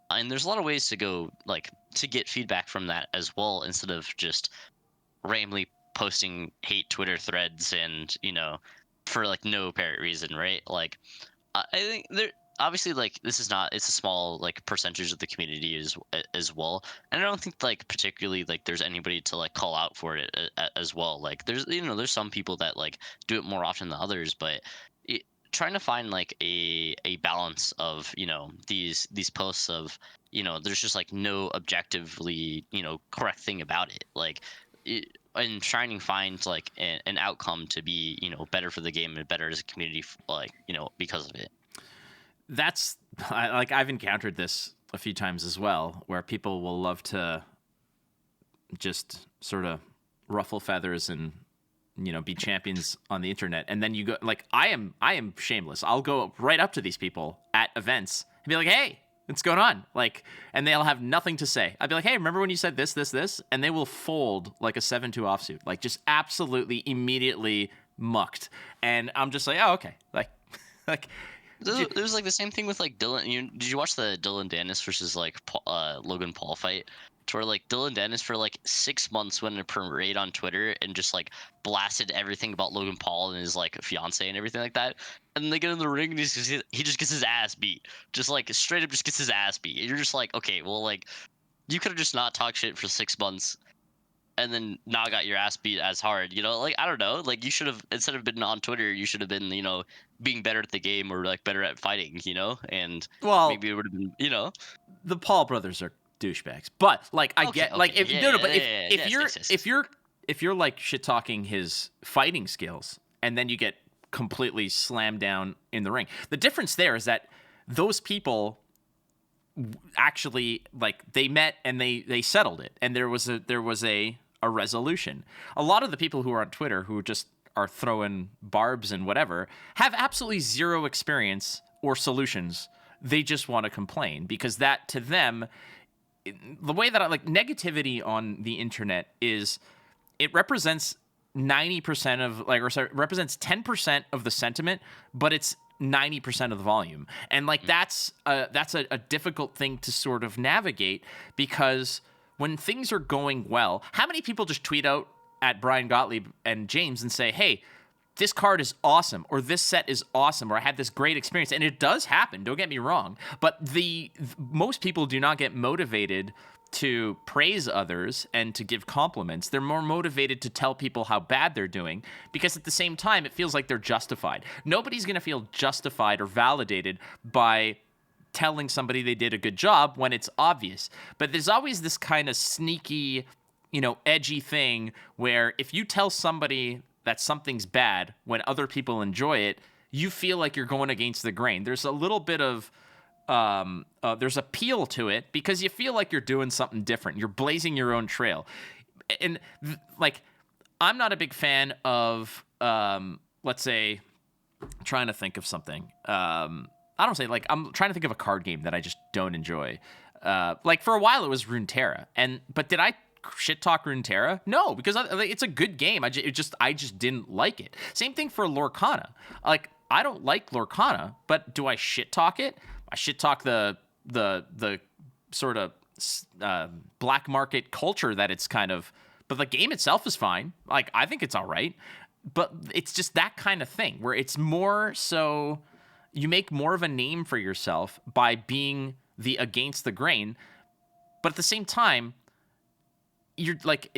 And there's a lot of ways to go, like, to get feedback from that as well, instead of just randomly posting hate Twitter threads and, for, like, no apparent reason, right? Like, I think there, obviously, like, it's a small, like, percentage of the community as well, and I don't think, like, particularly, like, there's anybody to, like, call out for it as well. Like, there's some people that, like, do it more often than others, but trying to find, like, a balance of these posts of there's just, like, no objectively correct thing about it. Like, and trying to find like an outcome to be, you know, better for the game and better as a community, like, you know, because of it. That's like I've encountered this a few times as well, where people will love to just sort of ruffle feathers and, you know, be champions on the internet, and then you go like I am shameless. I'll go right up to these people at events and be like, "Hey, what's going on?" Like, and they'll have nothing to say. I'd be like, "Hey, remember when you said this, this, this?" And they will fold like a 7-2 offsuit, like just absolutely immediately mucked. And I'm just like, "Oh, okay." Like. It was like the same thing with like Dylan. Did you watch the Dylan Dennis versus like Logan Paul fight? To where like Dylan Dennis for like 6 months went in a parade on Twitter and just like blasted everything about Logan Paul and his like fiance and everything like that. And then they get in the ring and he just gets his ass beat, just like straight up just gets his ass beat. And you're just like, okay, well, like you could have just not talked shit for 6 months and then now got your ass beat as hard, you know? Like, I don't know, like you should have, instead of been on Twitter, you should have been, you know, being better at the game or like better at fighting, you know? And maybe it would have been, you know, the Paul brothers are douchebags, but like I get like if if you're like shit talking his fighting skills and then you get completely slammed down in the ring, the difference there is that those people actually like they met and they settled it, and there was a resolution. A lot of the people who are on Twitter who just are throwing barbs and whatever have absolutely zero experience or solutions. They just want to complain because that to them, the way that I like negativity on the internet is it represents 90% of like, or sorry, represents 10% of the sentiment, but it's 90% of the volume. And like, that's a difficult thing to sort of navigate because when things are going well, how many people just tweet out at Brian Gottlieb and James and say, "Hey, this card is awesome," or "This set is awesome," or "I had this great experience." And it does happen, don't get me wrong. But most people do not get motivated to praise others and to give compliments. They're more motivated to tell people how bad they're doing because at the same time, it feels like they're justified. Nobody's going to feel justified or validated by telling somebody they did a good job when it's obvious. But there's always this kind of sneaky, you know, edgy thing where if you tell somebody that something's bad when other people enjoy it, you feel like you're going against the grain. There's a little bit of there's appeal to it because you feel like you're doing something different. You're blazing your own trail. And like, I'm not a big fan of, let's say, trying to think of something. I don't say like, I'm trying to think of a card game that I just don't enjoy. Like for a while it was Runeterra, but did I shit talk Runeterra? No, because it's a good game. I just didn't like it. Same thing for Lorcana. Like I don't like Lorcana, but do I shit talk it? I shit talk the sort of black market culture that it's kind of. But the game itself is fine. Like I think it's all right, but it's just that kind of thing where it's more so you make more of a name for yourself by being the against the grain, but at the same time, you're like,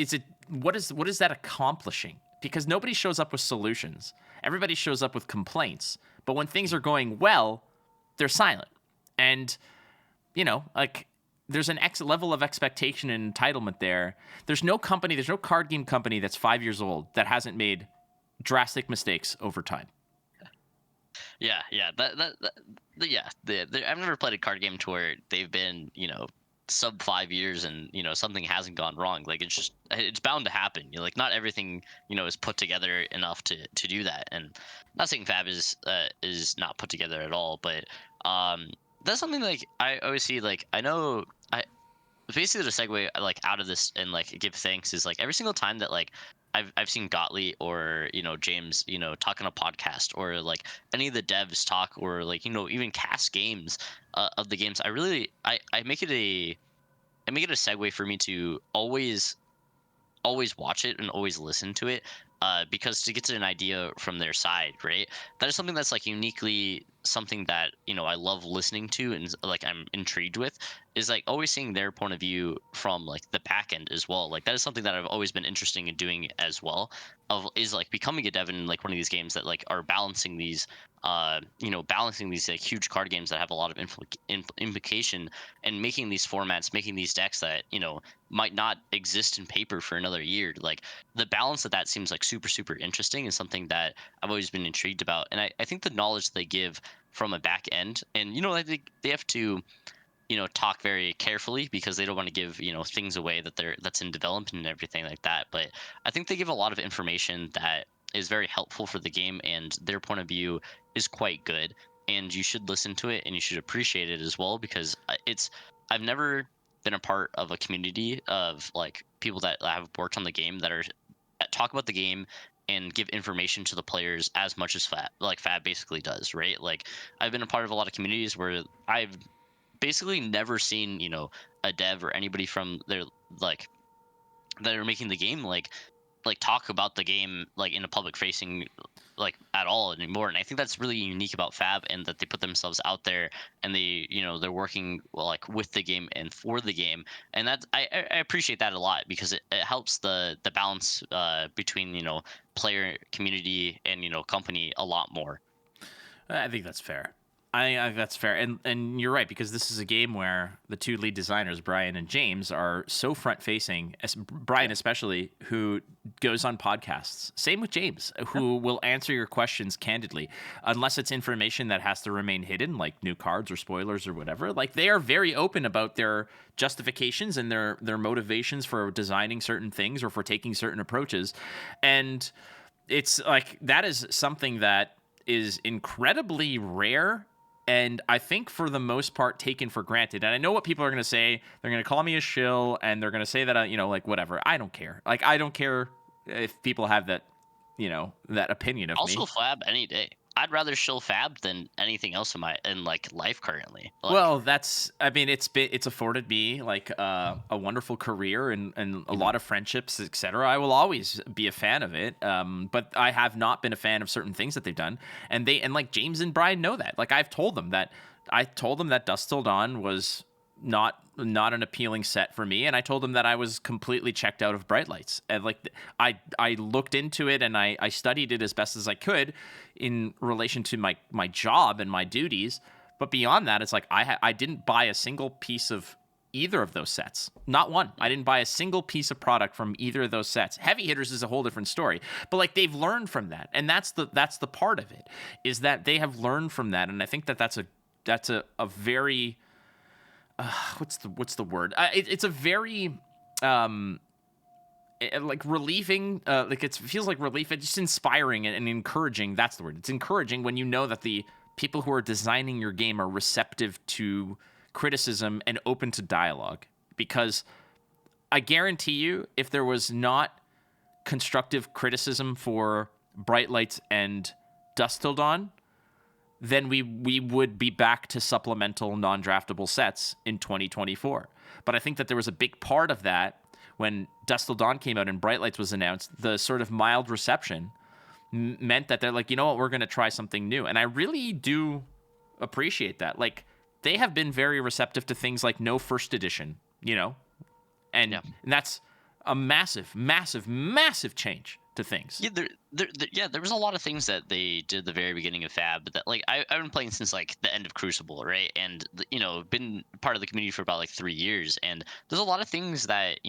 what is that accomplishing? Because nobody shows up with solutions. Everybody shows up with complaints. But when things are going well, they're silent. And, you know, like there's an level of expectation and entitlement there. There's no card game company that's 5 years old that hasn't made drastic mistakes over time. Yeah. I've never played a card game to where they've been, you know, sub 5 years and, you know, something hasn't gone wrong. Like it's bound to happen. You know, like not everything, you know, is put together enough to do that. And not saying FAB is not put together at all, but that's something like I always see. Like I know basically the segue like out of this and like give thanks is like every single time that like I've seen Gottlieb or, you know, James, you know, talk on a podcast or like any of the devs talk or like, you know, even cast games of the games. I make it a segue for me to always watch it and always listen to it because to get to an idea from their side, right? That is something that's like uniquely something that I love listening to, and like I'm intrigued with, is like always seeing their point of view from like the back end as well. Like that is something that I've always been interested in doing as well, of is like becoming a dev in like one of these games that like are balancing these balancing these like huge card games that have a lot of implication, and making these formats, making these decks that might not exist in paper for another year. Like the balance of that seems like super super interesting, and something that I've always been intrigued about. And I think the knowledge they give from a back end, and I think they have to talk very carefully, because they don't want to give things away that's in development and everything like that. But I think they give a lot of information that is very helpful for the game, and their point of view is quite good, and you should listen to it and you should appreciate it as well, because I've never been a part of a community of like people that have worked on the game that talk about the game and give information to the players as much as FAB basically does, right? Like I've been a part of a lot of communities where I've basically never seen a dev or anybody from their like that are making the game like talk about the game like in a public facing like at all anymore. And I think that's really unique about FAB, and that they put themselves out there, and they they're working like with the game and for the game. And that I appreciate that a lot, because it helps the balance between player, community, and company a lot more. I think that's fair. I that's fair, and you're right, because this is a game where the two lead designers, Brian and James, are so front facing. Brian especially, who goes on podcasts. Same with James, who will answer your questions candidly, unless it's information that has to remain hidden, like new cards or spoilers or whatever. Like they are very open about their justifications and their motivations for designing certain things or for taking certain approaches, and it's like that is something that is incredibly rare, and I think for the most part taken for granted. And I know what people are going to say. They're going to call me a shill, and they're going to say that, like, whatever. I don't care. Like, I don't care if people have that, that opinion of me. Also, FAB any day. I'd rather shill FAB than anything else in like life currently. Like, well, it's afforded me like a wonderful career and a lot of friendships, etc. I will always be a fan of it, but I have not been a fan of certain things that they've done, and like James and Brian know that. Like I told them that Dusk Till Dawn was not an appealing set for me, and I told them that I was completely checked out of Bright Lights. And like I looked into it, and I studied it as best as I could in relation to my job and my duties. But beyond that, it's like I didn't buy a single piece of either of those sets. Not one. I didn't buy a single piece of product from either of those sets. Heavy Hitters is a whole different story. But like they've learned from that, and that's the part of it, is that they have learned from that. And I think that's a very what's the word? It's a very like relieving, like it feels like relief. It's just inspiring and encouraging. That's the word. It's encouraging when you know that the people who are designing your game are receptive to criticism and open to dialogue. Because I guarantee you, if there was not constructive criticism for Bright Lights and Dusk Till Dawn, then we would be back to supplemental non-draftable sets in 2024. But I think that there was a big part of that when Dusk Till Dawn came out and Bright Lights was announced. The sort of mild reception meant that they're like, you know what, we're going to try something new. And I really do appreciate that. Like, they have been very receptive to things like no first edition, and that's a massive, massive, massive change to things. Yeah, there was a lot of things that they did at the very beginning of FAB, but that like I've been playing since like the end of Crucible, right? And been part of the community for about like 3 years, and there's a lot of things that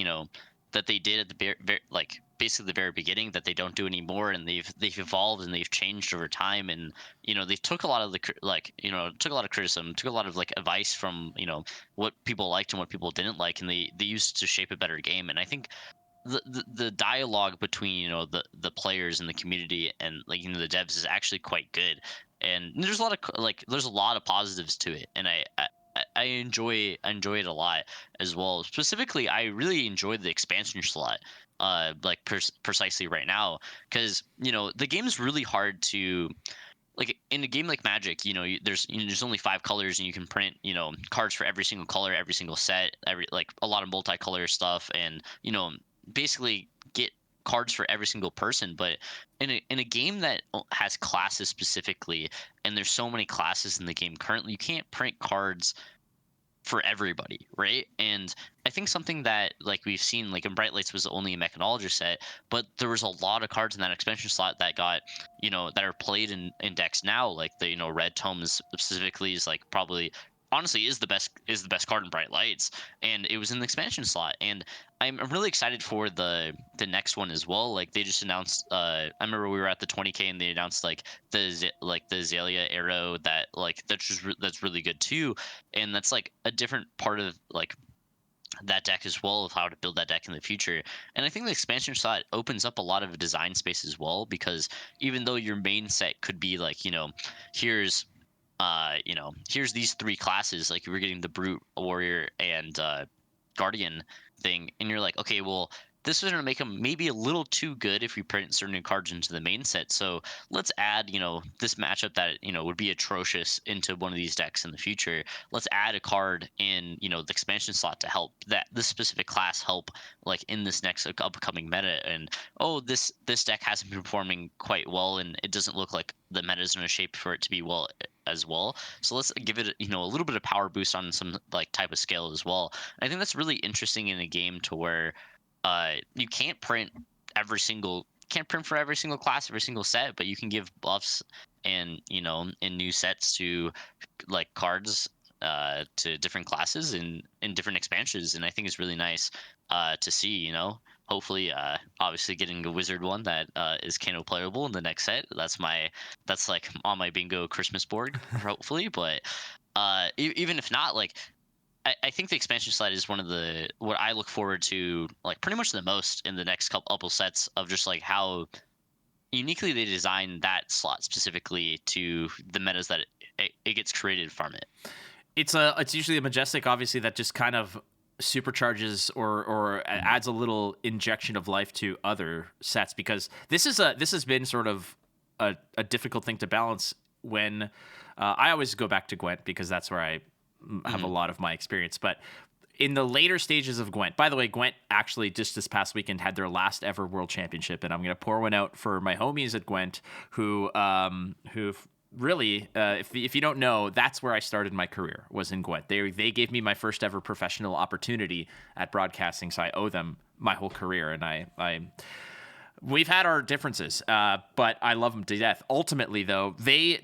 that they did at the like basically the very beginning that they don't do anymore, and they've evolved and they've changed over time, and they took a lot of the took a lot of criticism, took a lot of like advice from what people liked and what people didn't like, and they used it to shape a better game. And I think the dialogue between the players and the community and like the devs is actually quite good, and there's a lot of positives to it, and I enjoy it a lot as well. Specifically, I really enjoyed the expansion slot precisely right now, because the game is really hard to, like, in a game like Magic, there's only 5 colors, and you can print cards for every single color, every single set, a lot of multicolor stuff, and basically get cards for every single person. But in a game that has classes specifically, and there's so many classes in the game currently, you can't print cards for everybody, right? And I think something that like we've seen, like in Bright Lights was only a mechanologist set, but there was a lot of cards in that expansion slot that got, that are played in decks now. Like the Red Tomes specifically is like probably honestly is the best card in Bright Lights, and it was in the expansion slot. And I'm really excited for the next one as well. Like they just announced, I remember we were at the 20K and they announced like the Azalea arrow that's really good too, and that's like a different part of like that deck as well, of how to build that deck in the future. And I think the expansion slot opens up a lot of design space as well, because even though your main set could be like, here's here's these three classes, like we're getting the Brute, Warrior, and Guardian thing, and you're like, okay, well, this is going to make them maybe a little too good if we print certain cards into the main set. So let's add, this matchup that, would be atrocious into one of these decks in the future. Let's add a card in, the expansion slot to help that this specific class help like in this next upcoming meta. And this deck hasn't been performing quite well, and it doesn't look like the meta is in a shape for it to be well as well. So let's give it, a little bit of power boost on some like type of scale as well. And I think that's really interesting in a game to where you can't print for every single class, every single set, but you can give buffs and and new sets to like cards to different classes in different expansions. And I think it's really nice to see. Hopefully, obviously getting a wizard one that is Kano playable in the next set. That's like on my bingo Christmas board, hopefully. But even if not, like I think the expansion slide is one of what I look forward to like pretty much the most in the next couple sets, of just like how uniquely they design that slot specifically to the metas that it gets created from it. It's usually a Majestic, obviously, that just kind of supercharges or adds a little injection of life to other sets, because this has been sort of a difficult thing to balance. When I always go back to Gwent because that's where I have a lot of my experience. But in the later stages of Gwent, by the way, Gwent actually just this past weekend had their last ever World Championship, and I'm going to pour one out for my homies at Gwent who really, if you don't know, that's where I started my career, was in Gwent. They gave me my first ever professional opportunity at broadcasting, so I owe them my whole career. And we've had our differences, but I love them to death. Ultimately, though,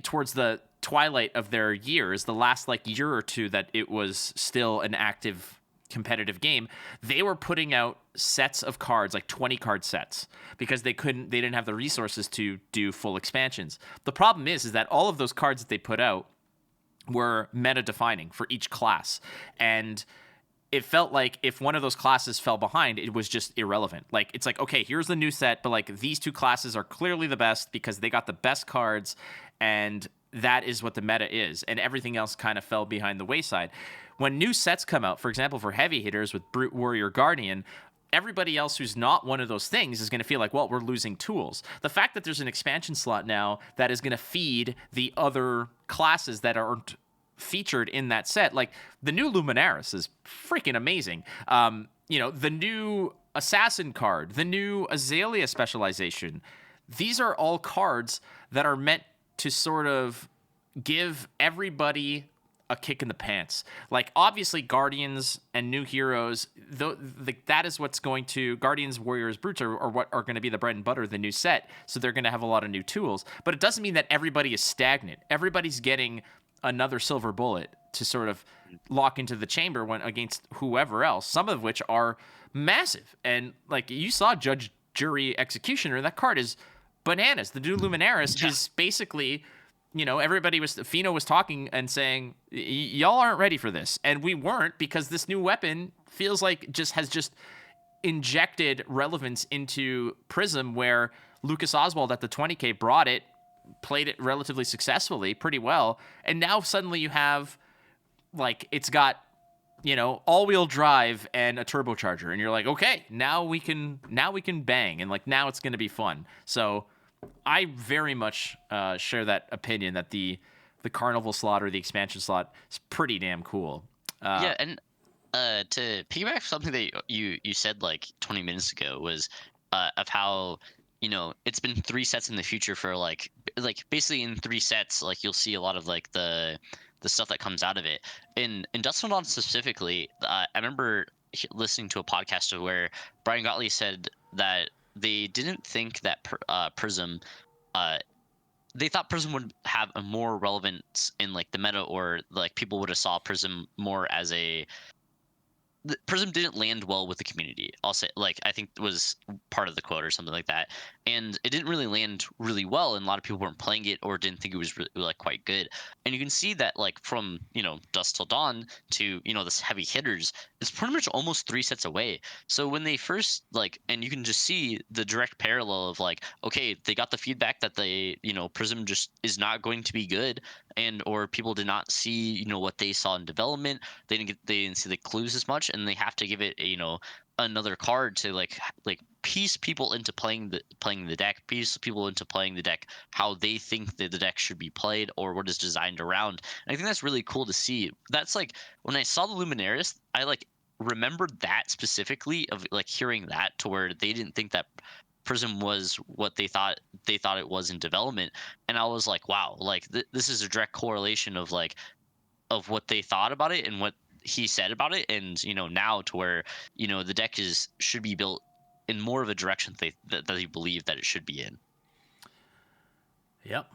towards the twilight of their years, the last like year or two that it was still an active competitive game, they were putting out sets of cards, like 20 card sets, because they didn't have the resources to do full expansions. The problem is that all of those cards that they put out were meta defining for each class, and it felt like if one of those classes fell behind, it was just irrelevant. Like, it's like, okay, here's the new set, but like these two classes are clearly the best because they got the best cards, and that is what the meta is, and everything else kind of fell behind the wayside. When new sets come out, for example, for heavy hitters with Brute, Warrior, Guardian, everybody else who's not one of those things is going to feel like, well, we're losing tools. The fact that there's an expansion slot now that is going to feed the other classes that aren't featured in that set, like the new Luminaris is freaking amazing. The new Assassin card, the new Azalea specialization, these are all cards that are meant to sort of give everybody a kick in the pants. Like, obviously, Guardians and new heroes, that is what's going to... Guardians, Warriors, Brutes are what are going to be the bread and butter of the new set, so they're going to have a lot of new tools. But it doesn't mean that everybody is stagnant. Everybody's getting another silver bullet to sort of lock into the chamber when against whoever else, some of which are massive. And, like, you saw Judge, Jury, Executioner, that card is bananas. The new Luminaris is basically... Fino was talking and saying, y'all aren't ready for this. And we weren't, because this new weapon feels like has just injected relevance into Prism, where Lucas Oswald at the 20K brought it, played it relatively successfully, pretty well. And now suddenly you have, like, it's got, all-wheel drive and a turbocharger. And you're like, okay, now we can bang. And, like, now it's going to be fun. So... I very much share that opinion that the Carnival slot or the expansion slot is pretty damn cool. And to piggyback something that you said like 20 minutes ago was of how it's been 3 sets in the future for like basically in 3 sets, like you'll see a lot of like the stuff that comes out of it. In Dust Till Dawn specifically, I remember listening to a podcast of where Brian Gottlieb said that they didn't think that Prism, uh, they thought Prism would have a more relevance in like the meta, or like people would have saw Prism more as Prism didn't land well with the community. I'll say, like, I think it was part of the quote or something like that, and it didn't really land really well, and a lot of people weren't playing it or didn't think it was really, like, quite good. And you can see that, like, from Dusk Till Dawn to this heavy hitters, it's pretty much almost 3 sets away. So when they first and you can just see the direct parallel of like, okay, they got the feedback that Prism just is not going to be good, and or people did not see what they saw in development. They didn't see the clues as much, and they have to give it another card to like piece people into playing the deck, piece people into playing the deck how they think that the deck should be played or what is designed around. And I think that's really cool to see. That's like when I saw the Luminaris, I remembered that specifically of like hearing that to where they didn't think that Prism was what they thought it was in development, and I was like, wow, like this is a direct correlation of of what they thought about it and what he said about it, and now to where the deck should be built in more of a direction that they believe that it should be in. Yep.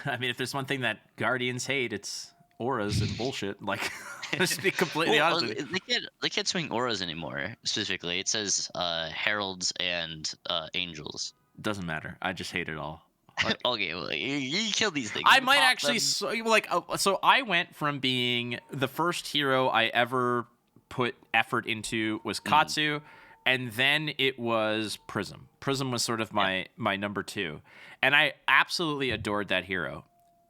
I mean, if there's one thing that Guardians hate, it's auras and bullshit. Like, let's be completely honest with you. They can't swing auras anymore. Specifically, it says heralds and angels. Doesn't matter. I just hate it all. Okay, well, you kill these things. I might actually so I went from being the first hero I ever put effort into was Katsu, and then it was Prism. Prism was sort of my number 2, and I absolutely adored that hero.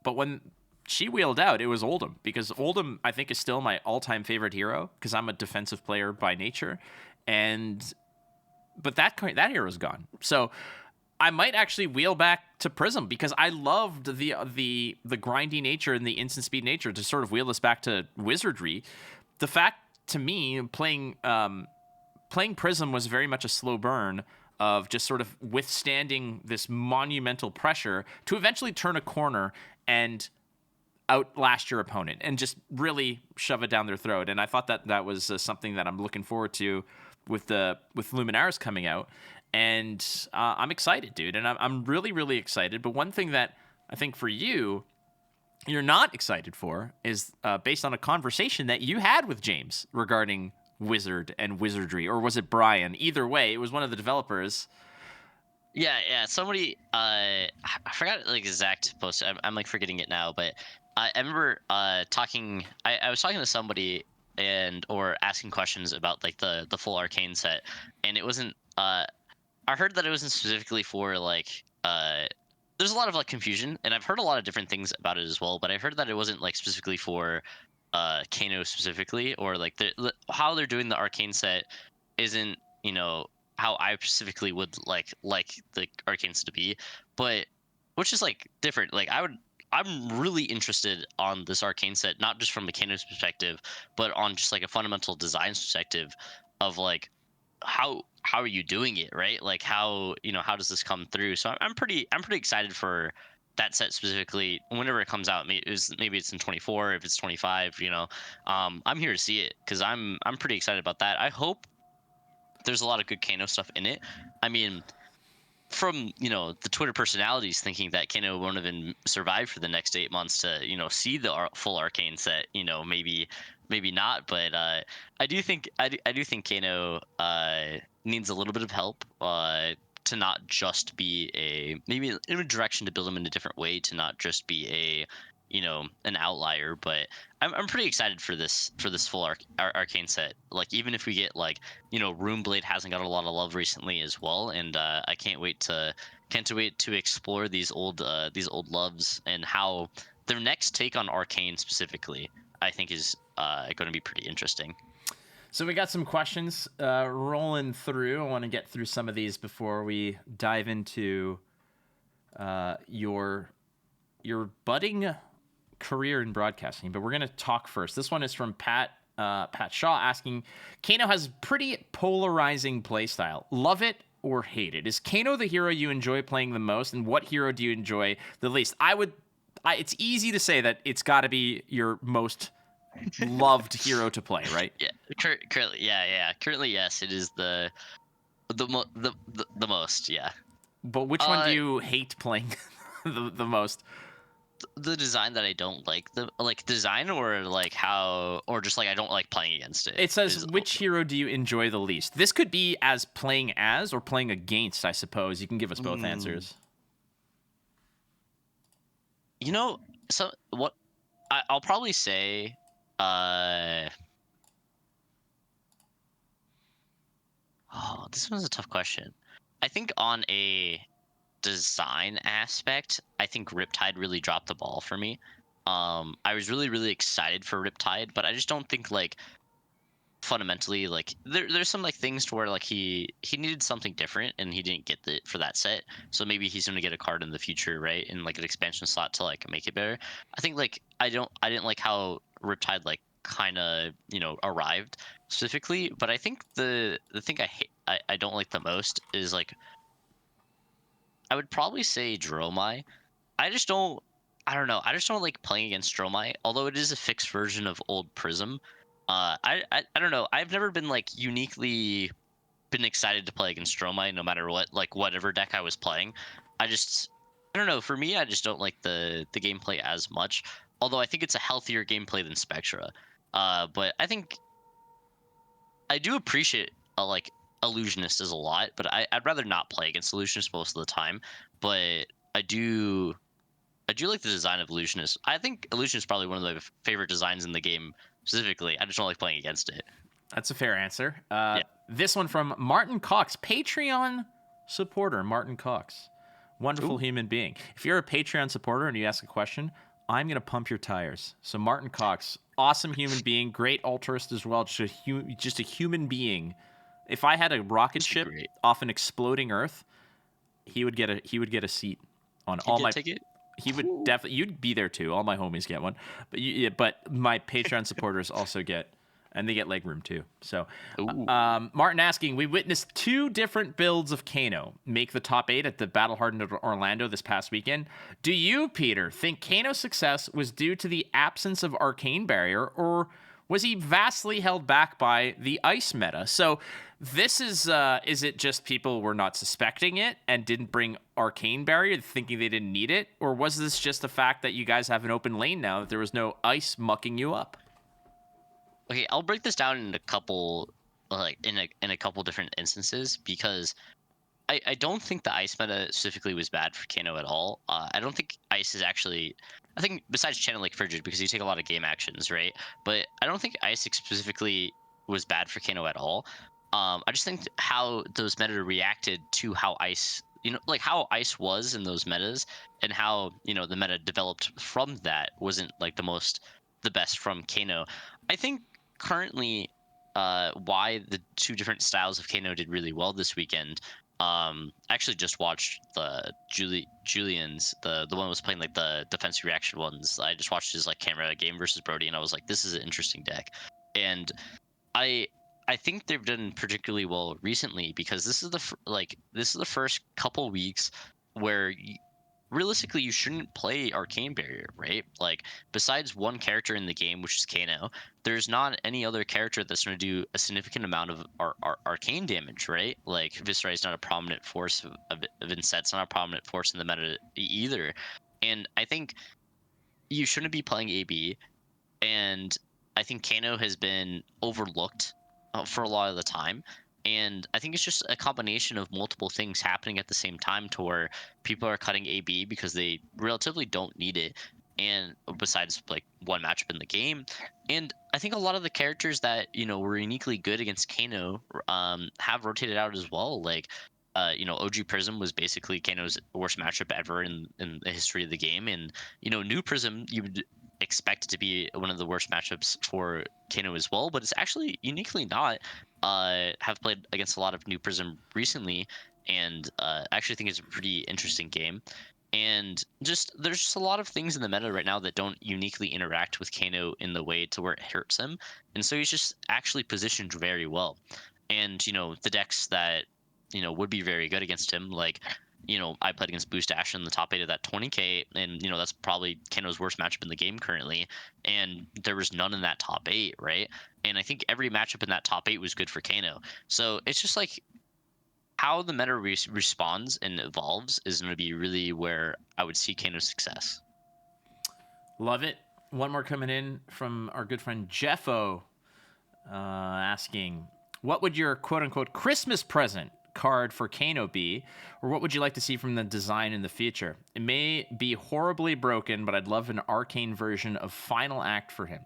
But when she wheeled out, it was Oldhim, because Oldhim I think is still my all-time favorite hero because I'm a defensive player by nature, but that hero's gone. So I might actually wheel back to Prism because I loved the grindy nature and the instant speed nature to sort of wheel us back to Wizardry. The fact to me playing Prism was very much a slow burn of just sort of withstanding this monumental pressure to eventually turn a corner and outlast your opponent and just really shove it down their throat. And I thought that was something that I'm looking forward to with Luminaris coming out. And I'm excited, dude. And I'm really, really excited. But one thing that I think for you're not excited for is based on a conversation that you had with James regarding Wizard and Wizardry. Or was it Brian? Either way, it was one of the developers. Yeah. Somebody, I forgot the exact post. I'm like forgetting it now. But I remember talking. I was talking to somebody or asking questions about like the full arcane set. And it wasn't... I heard that it wasn't specifically for there's a lot of like confusion, and I've heard a lot of different things about it as well, but I heard that it wasn't like specifically for Kano specifically, or like how they're doing the arcane set isn't how I specifically would like the arcane set to be, but which is like different. Like I'm really interested on this arcane set, not just from a Kano's perspective, but on just like a fundamental design perspective of like how are you doing it, right? Like how does this come through? So I'm pretty excited for that set specifically whenever it comes out. Maybe it's in 24, if it's 25, I'm here to see it because I'm pretty excited about that. I hope there's a lot of good Kano stuff in it. I mean, from the Twitter personalities thinking that Kano won't even survive for the next 8 months to see the full arcane set, maybe not, but I do think Kano needs a little bit of help to not just be maybe in a direction to build him in a different way, to not just be an outlier. But I'm pretty excited for this full arcane set. Like even if we get Runeblade hasn't got a lot of love recently as well, and I can't wait to explore these old loves and how their next take on arcane specifically I think is going to be pretty interesting. So we got some questions rolling through. I want to get through some of these before we dive into your budding career in broadcasting. But we're going to talk first. This one is from Pat Shaw asking, Kano has pretty polarizing playstyle. Love it or hate it? Is Kano the hero you enjoy playing the most, and what hero do you enjoy the least? It's easy to say that it's got to be your most loved hero to play, right? Yeah, currently, yeah. Currently, yes, it is the most, yeah. But which one do you hate playing the most? The design that I don't like, the design, or like how, or just like I don't like playing against it. It says which hero do you enjoy the least? This could be as playing as or playing against, I suppose. You can give us both answers. You know, so what I'll probably say, this one's a tough question. I think on a design aspect, I think Riptide really dropped the ball for me. I was really, really excited for Riptide, but I just don't think like fundamentally like there's some like things to where like he needed something different and he didn't get it for that set. So maybe he's gonna get a card in the future, right? In like an expansion slot to like make it better. I think like I didn't like how Riptide like kind of arrived specifically, but I think the thing I don't like the most is like I would probably say Dromai. I don't know. I just don't like playing against Dromai, although it is a fixed version of old Prism. I don't know. I've never been like uniquely been excited to play against Dromai no matter what, like whatever deck I was playing. I don't know. For me, I just don't like the gameplay as much. Although I think it's a healthier gameplay than Spectra. But I think I do appreciate like Illusionist is a lot, but I'd rather not play against Illusionist most of the time. But I do like the design of Illusionist. I think Illusionist is probably one of my favorite designs in the game specifically. I just don't like playing against it. That's a fair answer. Yeah. This one from Martin Cox, Patreon supporter. Martin Cox, wonderful human being. If you're a Patreon supporter and you ask a question, I'm going to pump your tires. So Martin Cox, awesome human being, great altruist as well, just a human being. If I had a rocket ship off an exploding Earth, he would get a seat on all my ticket. He would definitely. You'd be there too. All my homies get one, but my Patreon supporters also get, and they get leg room too. So, Martin asking, we witnessed 2 different builds of Kano make the top 8 at the Battle Hardened Orlando this past weekend. Do you, Peter, think Kano's success was due to the absence of Arcane Barrier, or was he vastly held back by the ice meta? So this is it just people were not suspecting it and didn't bring Arcane Barrier, thinking they didn't need it? Or was this just the fact that you guys have an open lane now, that there was no ice mucking you up? Okay, I'll break this down in a couple, like in a couple different instances, because I don't think the ice meta specifically was bad for Kano at all. I don't think ice is actually, I think besides Channel like Frigid, because you take a lot of game actions, right? But I don't think ice specifically was bad for Kano at all. I just think how those meta reacted to how ice, like how ice was in those metas, and how the meta developed from that wasn't like the best from Kano. I think currently, why the 2 different styles of Kano did really well this weekend. I actually just watched the Julian's, the one who was playing like the defense reaction ones. I just watched his like camera game versus Brody, and I was like, this is an interesting deck. And I think they've done particularly well recently, because this is the first couple weeks where realistically you shouldn't play Arcane Barrier, right? Like, besides one character in the game, which is Kano, there's not any other character that's going to do a significant amount of arcane damage, right? Like, Viscerai is not a prominent force of Inset's not a prominent force in the meta either. And I think you shouldn't be playing AB, and I think Kano has been overlooked for a lot of the time. And I think it's just a combination of multiple things happening at the same time, to where people are cutting AB because they relatively don't need it, and besides like one matchup in the game. And I think a lot of the characters that were uniquely good against Kano have rotated out as well. Like OG Prism was basically Kano's worst matchup ever in the history of the game, and New Prism you would expect it to be one of the worst matchups for Kano as well, but it's actually uniquely not. Have played against a lot of New Prism recently, and actually think it's a pretty interesting game. And there's just a lot of things in the meta right now that don't uniquely interact with Kano in the way to where it hurts him, and so he's just actually positioned very well. And the decks that would be very good against him. Like, I played against Boost Dash in the top 8 of that 20K, and that's probably Kano's worst matchup in the game currently, and there was none in that top 8, right? And I think every matchup in that top 8 was good for Kano. So it's just like how the meta responds and evolves is going to be really where I would see Kano's success. Love it. One more coming in from our good friend Jeffo, asking, what would your quote-unquote Christmas present card for Kano be, or what would you like to see from the design in the future? It may be horribly broken, but I'd love an arcane version of Final Act for him.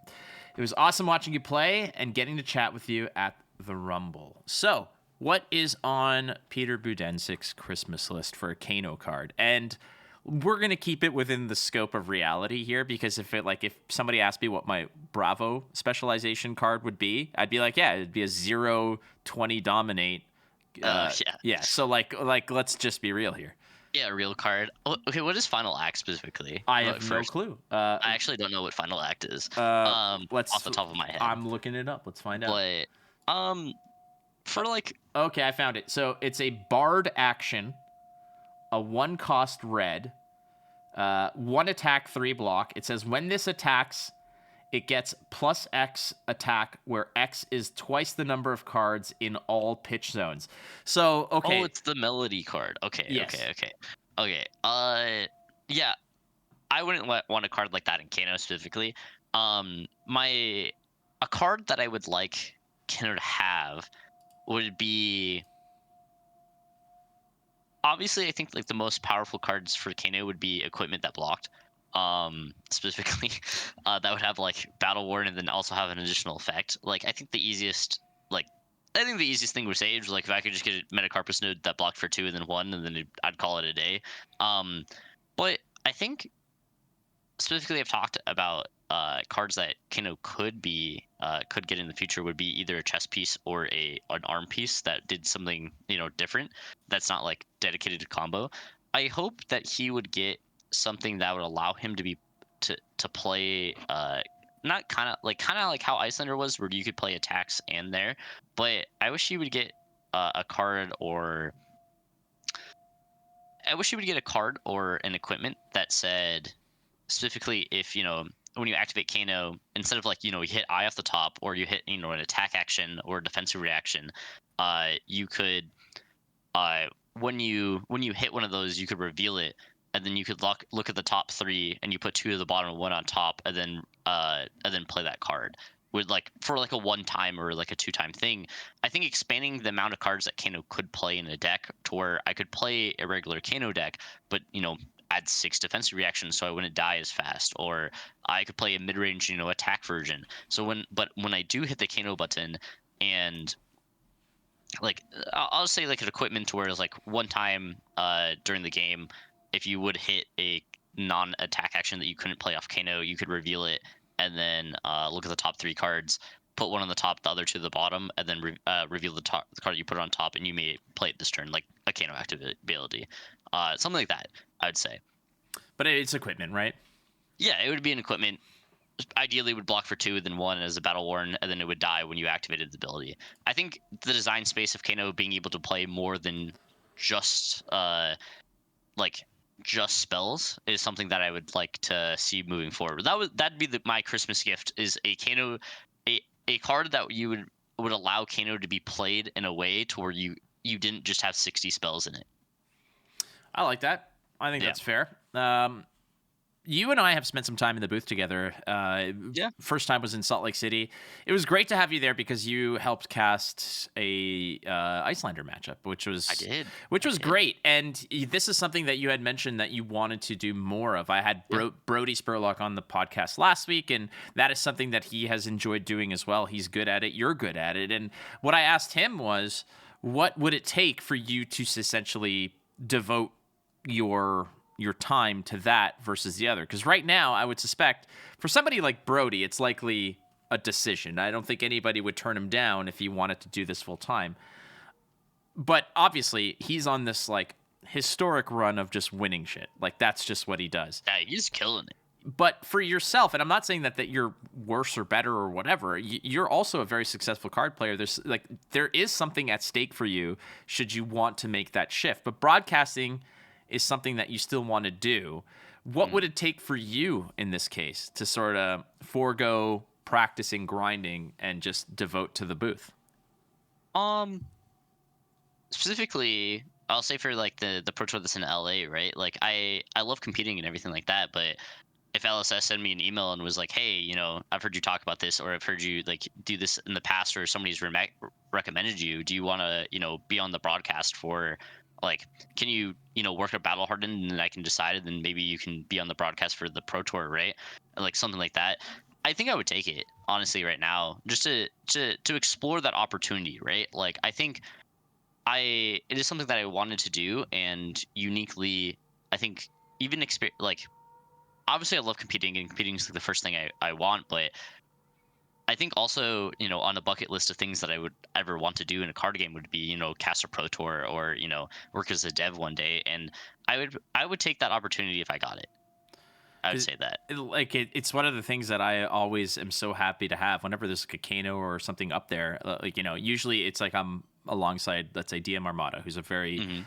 It was awesome watching you play and getting to chat with you at the Rumble. So, what is on Peter Buddensiek's Christmas list for a Kano card? And we're going to keep it within the scope of reality here, because if somebody asked me what my Bravo specialization card would be, I'd be like, yeah, it'd be a 0-20 dominate. Yeah. So like, let's just be real here. Yeah, a real card. Okay, what is Final Act specifically? I have no clue. I actually don't know what Final Act is. Let's off the top of my head. I'm looking it up. Let's find out. But for like, okay, I found it. So it's a Bard action, a 1-cost red, 1 attack, 3 block. It says when this attacks, it gets plus X attack, where X is twice the number of cards in all pitch zones. So, okay. Oh, it's the melody card. Okay, yes. Okay. Yeah, I wouldn't want a card like that in Kano specifically. A card that I would like Kano to have would be, obviously, I think like the most powerful cards for Kano would be equipment that blocked. Specifically, that would have like Battle Worn and then also have an additional effect. Like, I think the easiest thing with Sage, like if I could just get a Metacarpus node that blocked for 2 and then 1, and then I'd call it a day. But I think specifically I've talked about cards that Kano could get in the future would be either a chess piece or an arm piece that did something different that's not like dedicated to combo. I hope that he would get something that would allow him to play not kind of like how Icelander was, where you could play attacks and there, but I wish he would get a card or an equipment that said specifically, if when you activate Kano, instead of like you hit I off the top, or you hit an attack action or a defensive reaction, you could when you hit one of those, you could reveal it, and then you could look at the top 3, and you put 2 to the bottom and 1 on top, and then play that card with for a 1-time or like a 2-time thing. I think expanding the amount of cards that Kano could play in a deck to where I could play a regular Kano deck, but add 6 defensive reactions so I wouldn't die as fast, or I could play a mid-range attack version. So when I do hit the Kano button, and like I'll say like an equipment to where it's like 1 time during the game, if you would hit a non-attack action that you couldn't play off Kano, you could reveal it, and then look at the top 3 cards, put 1 on the top, the other 2 to the bottom, and then reveal the card you put on top, and you may play it this turn, like a Kano ability. Something like that, I would say. But it's equipment, right? Yeah, it would be an equipment. Ideally, it would block for 2, then 1 as a Battle Worn, and then it would die when you activated the ability. I think the design space of Kano being able to play more than just just spells is something that I would like to see moving forward. That'd be my Christmas gift, is a Kano, a card that you would allow Kano to be played in a way to where you didn't just have 60 spells in it. I like that. I think that's fair. You and I have spent some time in the booth together. First time was in Salt Lake City. It was great to have you there because you helped cast a Icelander matchup, which was great. And this is something that you had mentioned that you wanted to do more of. I had Brody Spurlock on the podcast last week, and that is something that he has enjoyed doing as well. He's good at it. You're good at it. And what I asked him was, what would it take for you to essentially devote your time to that versus the other? Because right now, I would suspect for somebody like Brody, it's likely a decision. I don't think anybody would turn him down if he wanted to do this full time. But obviously, he's on this like historic run of just winning shit. Like, that's just what he does. Yeah, he's killing it. but for yourself, and I'm not saying that you're worse or better or whatever, you're also a very successful card player. There is something at stake for you should you want to make that shift. But broadcasting is something that you still want to do. What would it take for you in this case to sort of forego practicing, grinding, and just devote to the booth? Specifically, I'll say for like the Pro Tour that's in LA, right? Like I love competing and everything like that, but if LSS sent me an email and was like, hey, I've heard you talk about this, or I've heard you like do this in the past, or somebody's recommended you, do you want to, be on the broadcast for, like, can you, work a battle hardened, and I can decide, and then maybe you can be on the broadcast for the Pro Tour, right? Like something like that. I think I would take it, honestly, right now, just to explore that opportunity, right? Like, I think it is something that I wanted to do, and uniquely, I think even like, obviously I love competing, and competing is like the first thing I want, but I think also, on a bucket list of things that I would ever want to do in a card game would be, cast a Pro Tour, or, work as a dev one day. And I would take that opportunity if I got it. I would say that. It's one of the things that I always am so happy to have whenever there's like a Kano or something up there. Usually it's like I'm alongside, let's say, DM Armada, who's a very,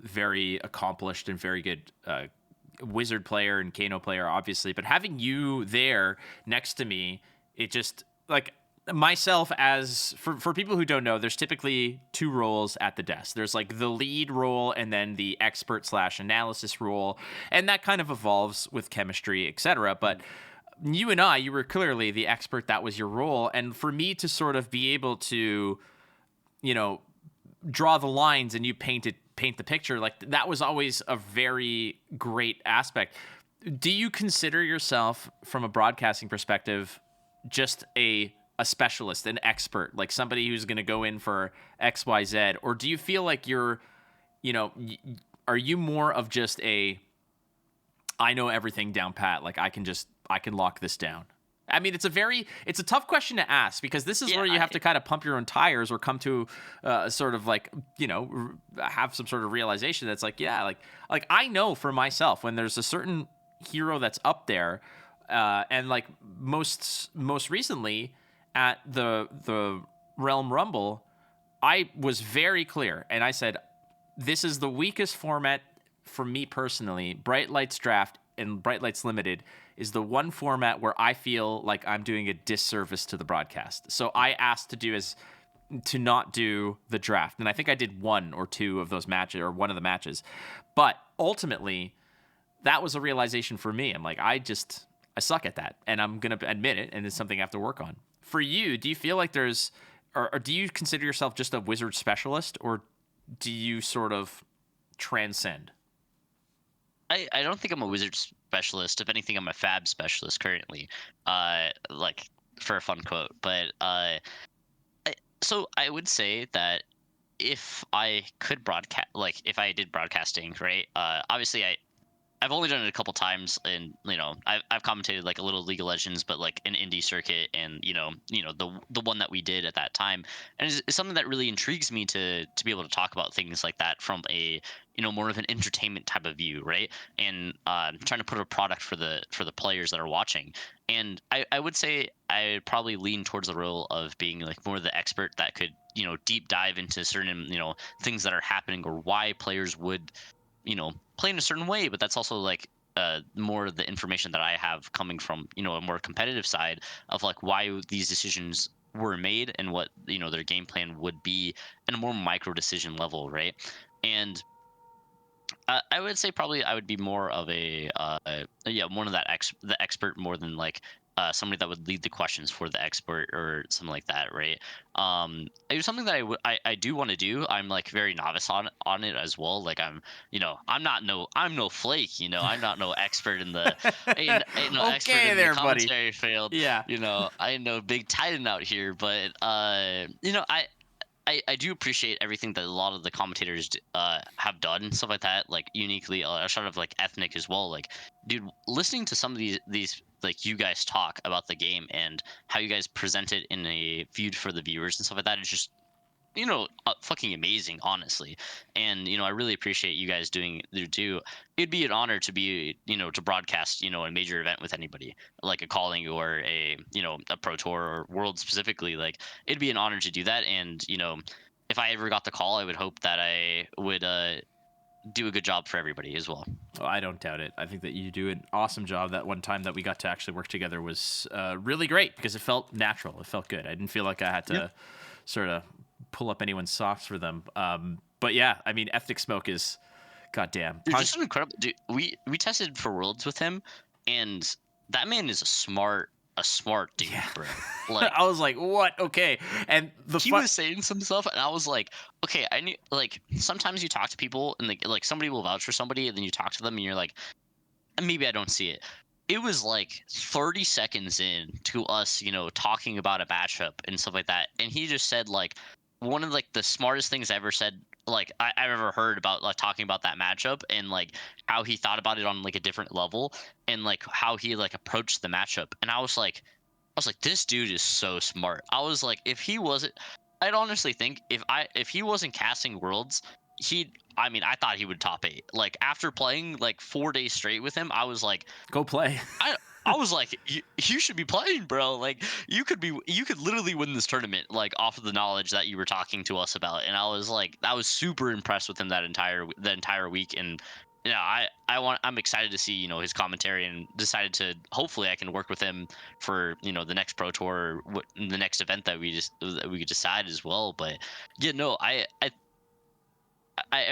very accomplished and very good wizard player and Kano player, obviously. But having you there next to me, it just, like, myself, as for people who don't know, there's typically two roles at the desk. There's like the lead role and then the expert / analysis role, and that kind of evolves with chemistry, etc. But you were clearly the expert. That was your role. And for me to sort of be able to, draw the lines and you paint the picture, like, that was always a very great aspect. Do you consider yourself, from a broadcasting perspective, just a specialist, an expert, like somebody who's going to go in for XYZ? Or do you feel like you're, are you more of just I know everything down pat, like I can lock this down? I mean, it's a tough question to ask, because this is where you have to kind of pump your own tires, or come to sort of like, have some sort of realization that's like, yeah, like I know for myself, when there's a certain hero that's up there, and like most recently at the Realm Rumble, I was very clear, and I said, this is the weakest format for me personally. Bright Lights Draft and Bright Lights Limited is the one format where I feel like I'm doing a disservice to the broadcast. So I asked to not do the draft, and I think I did one or two of those matches, or one of the matches. But ultimately, that was a realization for me. I'm like, I suck at that, and I'm going to admit it, and it's something I have to work on. For you, do you feel like there's, or do you consider yourself just a wizard specialist, or do you sort of transcend? I don't think I'm a wizard specialist. If anything, I'm a FAB specialist currently, like, for a fun quote. But so I would say that if I could broadcast, like, if I did broadcasting, right, obviously I've only done it a couple times, and I've commentated like a little League of Legends, but like an indie circuit, and the one that we did at that time, and it's something that really intrigues me to be able to talk about things like that from a more of an entertainment type of view, right? And trying to put a product for the players that are watching. And I would say I probably lean towards the role of being like more the expert that could deep dive into certain things that are happening, or why players would play in a certain way. But that's also like more the information that I have coming from a more competitive side of like why these decisions were made, and what their game plan would be in a more micro decision level, right? And I would say probably I would be more of one of the expert, more than like somebody that would lead the questions for the expert or something like that, right? It was something that I do want to do. I'm like very novice on it as well. Like I'm no flake, I'm not no expert in the expert in the commentary field. Yeah. I know Big Titan out here, but I do appreciate everything that a lot of the commentators have done and stuff like that, like uniquely, sort of like ethnic as well. Like, dude, listening to some of these like you guys talk about the game and how you guys present it in a viewed for the viewers and stuff like that is just fucking amazing, honestly. And I really appreciate you guys doing your due. It'd be an honor to be to broadcast a major event with anybody, like a calling or a pro tour or world specifically. Like, it'd be an honor to do that. And if I ever got the call, I would hope that I would do a good job for everybody as well. Oh, I don't doubt it. I think that you do an awesome job. That one time that we got to actually work together was really great because it felt natural. It felt good. I didn't feel like I had to sort of pull up anyone's socks for them. But yeah, I mean, Ethnic Smoke is goddamn. Dude, just incredible. Dude, we tested for Worlds with him, and that man is a smart dude, bro. Like, I was like, what? Okay. And he was saying some stuff, and I was like, okay, I knew. Like, sometimes you talk to people, and like somebody will vouch for somebody, and then you talk to them, and you're like, maybe I don't see it. It was like 30 seconds in to us, talking about a matchup and stuff like that, and he just said like one of like the smartest things I ever said, like I've ever heard about, like talking about that matchup and like how he thought about it on like a different level and like how he like approached the matchup. And I was like, this dude is so smart. I was like, if he wasn't, I'd honestly think if he wasn't casting Worlds, I thought he would top 8. Like, after playing like 4 days straight with him, I was like, go play. I was like, you should be playing, bro. Like, you could literally win this tournament, like, off of the knowledge that you were talking to us about. And I was like, I was super impressed with him the entire week. And I'm excited to see his commentary, and decided to, hopefully I can work with him for the next pro tour, or the next event that we could decide as well. But yeah, no, I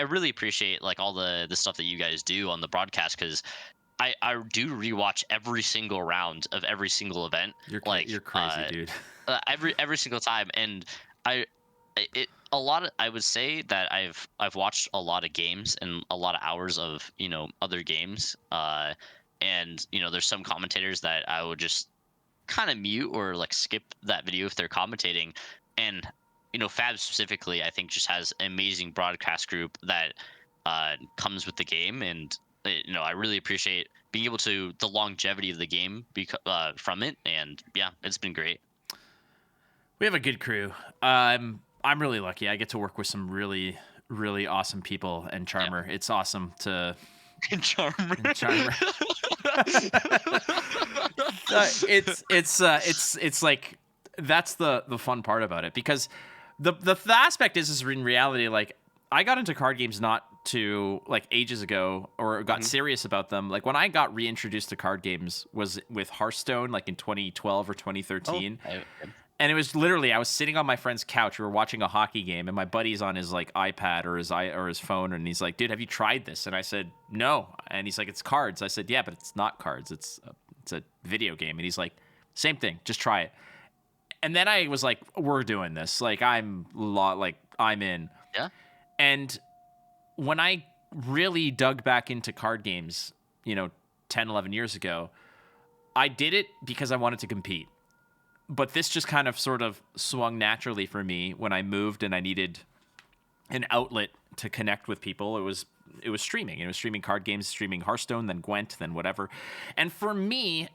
really appreciate like all the stuff that you guys do on the broadcast, because I do rewatch every single round of every single event. You're crazy, dude. Every single time, and I would say that I've watched a lot of games and a lot of hours of other games. And there's some commentators that I would just kind of mute or like skip that video if they're commentating. And FAB specifically, I think, just has an amazing broadcast group that comes with the game. And I really appreciate being able to the longevity of the game from it. And yeah, it's been great. We have a good crew. I'm really lucky. I get to work with some really, really awesome people. And Charmer, it's awesome to. And Charmer. It's like, that's the fun part about it, because the aspect is in reality, like, I got into card games not to like ages ago, or got serious about them. Like, when I got reintroduced to card games was with Hearthstone, like in 2012 or 2013. And it was literally, I was sitting on my friend's couch. We were watching a hockey game, and my buddy's on his like iPad or his phone, and he's like, "Dude, have you tried this?" And I said, "No." And he's like, "It's cards." I said, "Yeah, but it's not cards. It's a video game." And he's like, "Same thing. Just try it." And then I was like, "We're doing this. Like, I'm in." Yeah. And when I really dug back into card games, 10, 11 years ago, I did it because I wanted to compete. But this just kind of sort of swung naturally for me when I moved and I needed an outlet to connect with people. It was streaming. It was streaming card games, streaming Hearthstone, then Gwent, then whatever. And for me,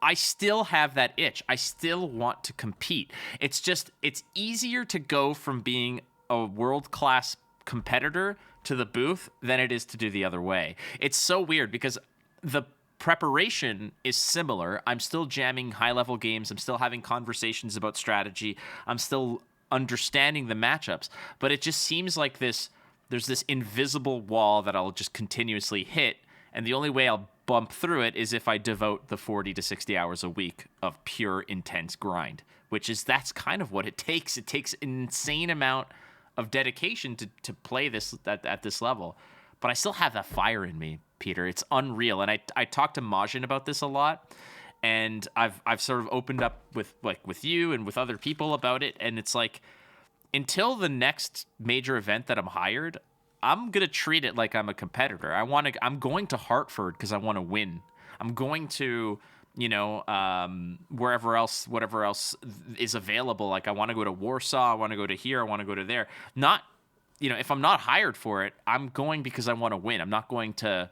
I still have that itch. I still want to compete. It's easier to go from being a world-class competitor to the booth than it is to do the other way. It's so weird because the preparation is similar. I'm still jamming high-level games. I'm still having conversations about strategy. I'm still understanding the matchups. But it just seems like there's this invisible wall that I'll just continuously hit, and the only way I'll bump through it is if I devote the 40 to 60 hours a week of pure intense grind, that's kind of what it takes. It takes an insane amount of dedication to play this at this level. But I still have that fire in me, Peter. It's unreal. And I talked to Majin about this a lot, and I've sort of opened up with you and with other people about it. And it's like, until the next major event that I'm hired, I'm gonna treat it like I'm a competitor. I'm going to Hartford because I want to win. I'm going to whatever else is available. Like, I want to go to Warsaw. I want to go to here. I want to go to there. Not, if I'm not hired for it, I'm going because I want to win. I'm not going to,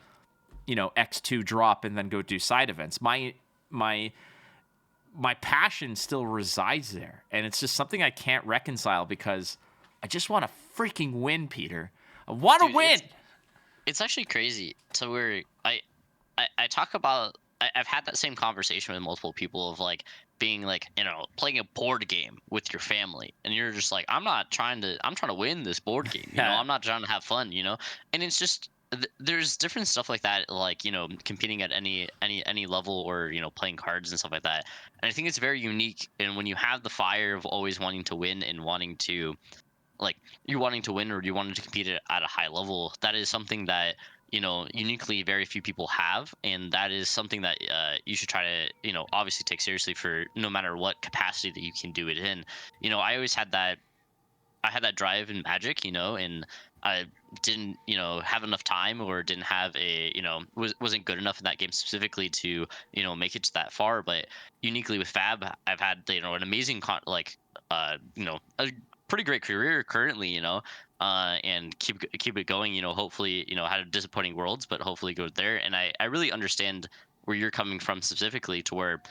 X2 drop and then go do side events. My passion still resides there. And it's just something I can't reconcile, because I just want to freaking win, Peter. I want to win. It's actually crazy. So I talk about. I've had that same conversation with multiple people of like being like, playing a board game with your family, and you're just like, I'm trying to win this board game. I'm not trying to have fun. And it's just there's different stuff like that, like competing at any level, or playing cards and stuff like that. And I think it's very unique. And when you have the fire of always wanting to win and wanting to you wanting to win, or you wanting to compete at a high level, that is something that uniquely very few people have, and that is something that you should try to obviously take seriously for no matter what capacity that you can do it in. I always had that. I had that drive in Magic, and I didn't have enough time, or didn't have a wasn't good enough in that game specifically to make it to that far. But uniquely with FAB, I've had an amazing a pretty great career currently, and keep it going. Hopefully, had a disappointing Worlds, but hopefully go there. And I really understand where you're coming from specifically, to where,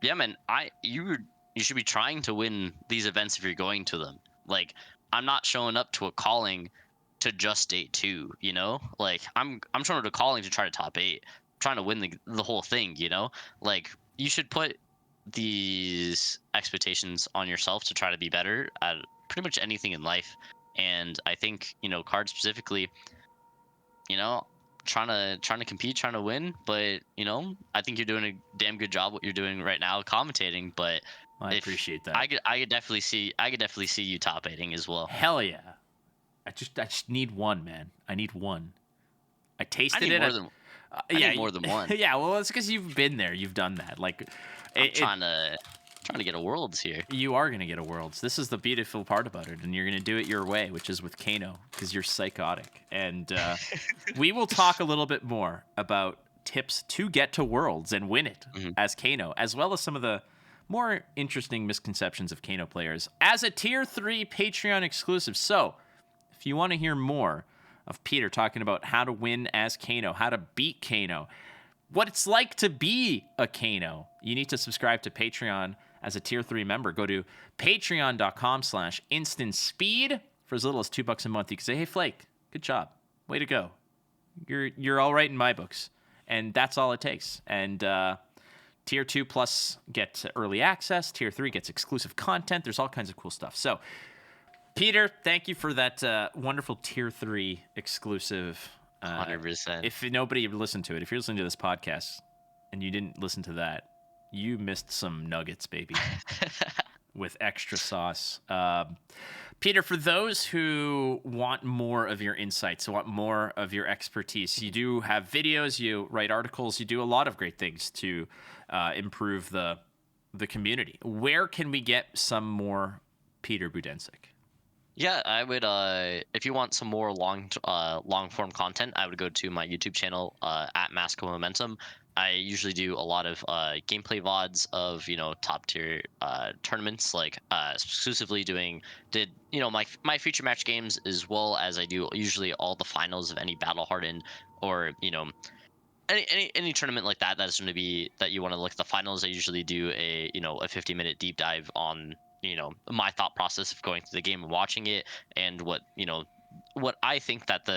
yeah, man, you should be trying to win these events if you're going to them. Like, I'm not showing up to a calling to just state 2, like I'm showing up to calling to try to top 8, trying to win the whole thing, like you should put these expectations on yourself to try to be better at pretty much anything in life. And I think cards specifically, trying to compete, trying to win. But I think you're doing a damn good job what you're doing right now commentating. But I appreciate that. I could definitely see you top 8ing as well. Hell yeah. I just need one, man. I need one. I tasted it. I need more than one. Yeah, well, it's because you've been there. You've done that. Like, I'm trying to get a Worlds here. You are going to get a Worlds. This is the beautiful part about it, and you're going to do it your way, which is with Kano, because you're psychotic. And we will talk a little bit more about tips to get to Worlds and win it as Kano, as well as some of the more interesting misconceptions of Kano players as a Tier 3 Patreon exclusive. So, if you want to hear more of Peter talking about how to win as Kano, how to beat Kano, what it's like to be a Kano, you need to subscribe to Patreon as a Tier 3 member. Go to patreon.com/instantspeed. For as little as $2 a month, you can say, hey, Flake, good job. Way to go. You're all right in my books. And that's all it takes. And Tier 2 plus gets early access. Tier 3 gets exclusive content. There's all kinds of cool stuff. So, Peter, thank you for that wonderful Tier 3 exclusive. 100%. If nobody listened to it, if you're listening to this podcast and you didn't listen to that, you missed some nuggets, baby, with extra sauce. Peter, for those who want more of your insights, want more of your expertise, you do have videos, you write articles, you do a lot of great things to improve the community. Where can we get some more Peter Buddensiek? Yeah, I would. If you want some more long form content, I would go to my YouTube channel at Mask of Momentum. I usually do a lot of gameplay VODs of top tier tournaments, like exclusively did my feature match games, as well as I do usually all the finals of any battle hardened, or any tournament like that that's going to be that you want to look at the finals. I usually do a 50-minute deep dive on my thought process of going through the game and watching it, and what I think that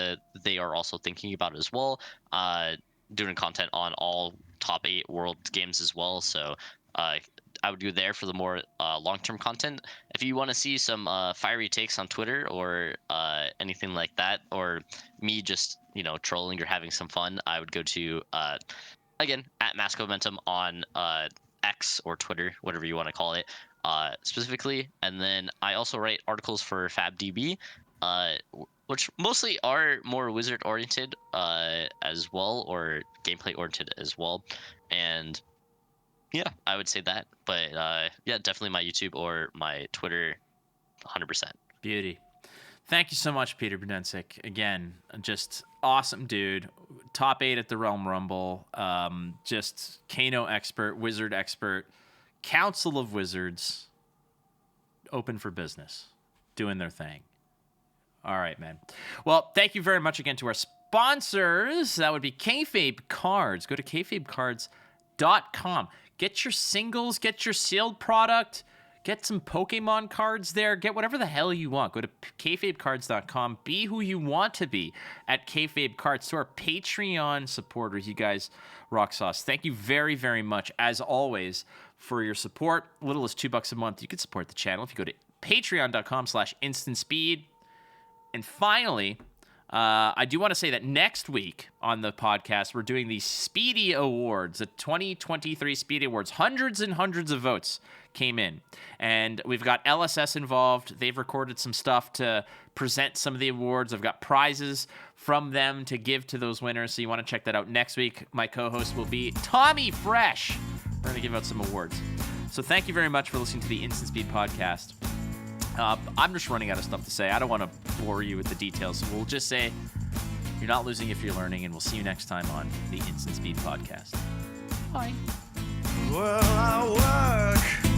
they are also thinking about as well. Doing content on all top 8 world games as well. So I would go there for the more long-term content. If you want to see some fiery takes on Twitter, or anything like that, or me just trolling or having some fun, I would go to again at Mask of Momentum on X or Twitter, whatever you want to call it, specifically. And then I also write articles for FabDB, which mostly are more wizard oriented as well, or gameplay oriented as well. And yeah, I would say that. But yeah, definitely my YouTube or my Twitter, 100%. Beauty. Thank you so much, Peter Buddensiek. Again, just awesome dude. Top 8 at the Realm Rumble. Just Kano expert, wizard expert, Council of Wizards, open for business, doing their thing. All right, man. Well, thank you very much again to our sponsors. That would be Kayfabe Cards. Go to kayfabecards.com. Get your singles, get your sealed product, Get some Pokemon cards there. Get whatever the hell you want. Go to kayfabecards.com. Be who you want to be at Kayfabe Cards. To our Patreon supporters, you guys rock sauce. Thank you very, very much, as always, for your support. Little as $2 a month. You can support the channel if you go to patreon.com/instantspeed. And finally, I do want to say that next week on the podcast, we're doing the Speedy Awards, the 2023 Speedy Awards. Hundreds and hundreds of votes came in, and we've got LSS involved. They've recorded some stuff to present some of the awards. I've got prizes from them to give to those winners, so you want to check that out. Next week, my co-host will be Tommy Fresh. We're going to give out some awards. So thank you very much for listening to the Instant Speed podcast. I'm just running out of stuff to say. I don't want to bore you with the details, so we'll just say you're not losing if you're learning, and we'll see you next time on the Instant Speed podcast. Bye. Well, I work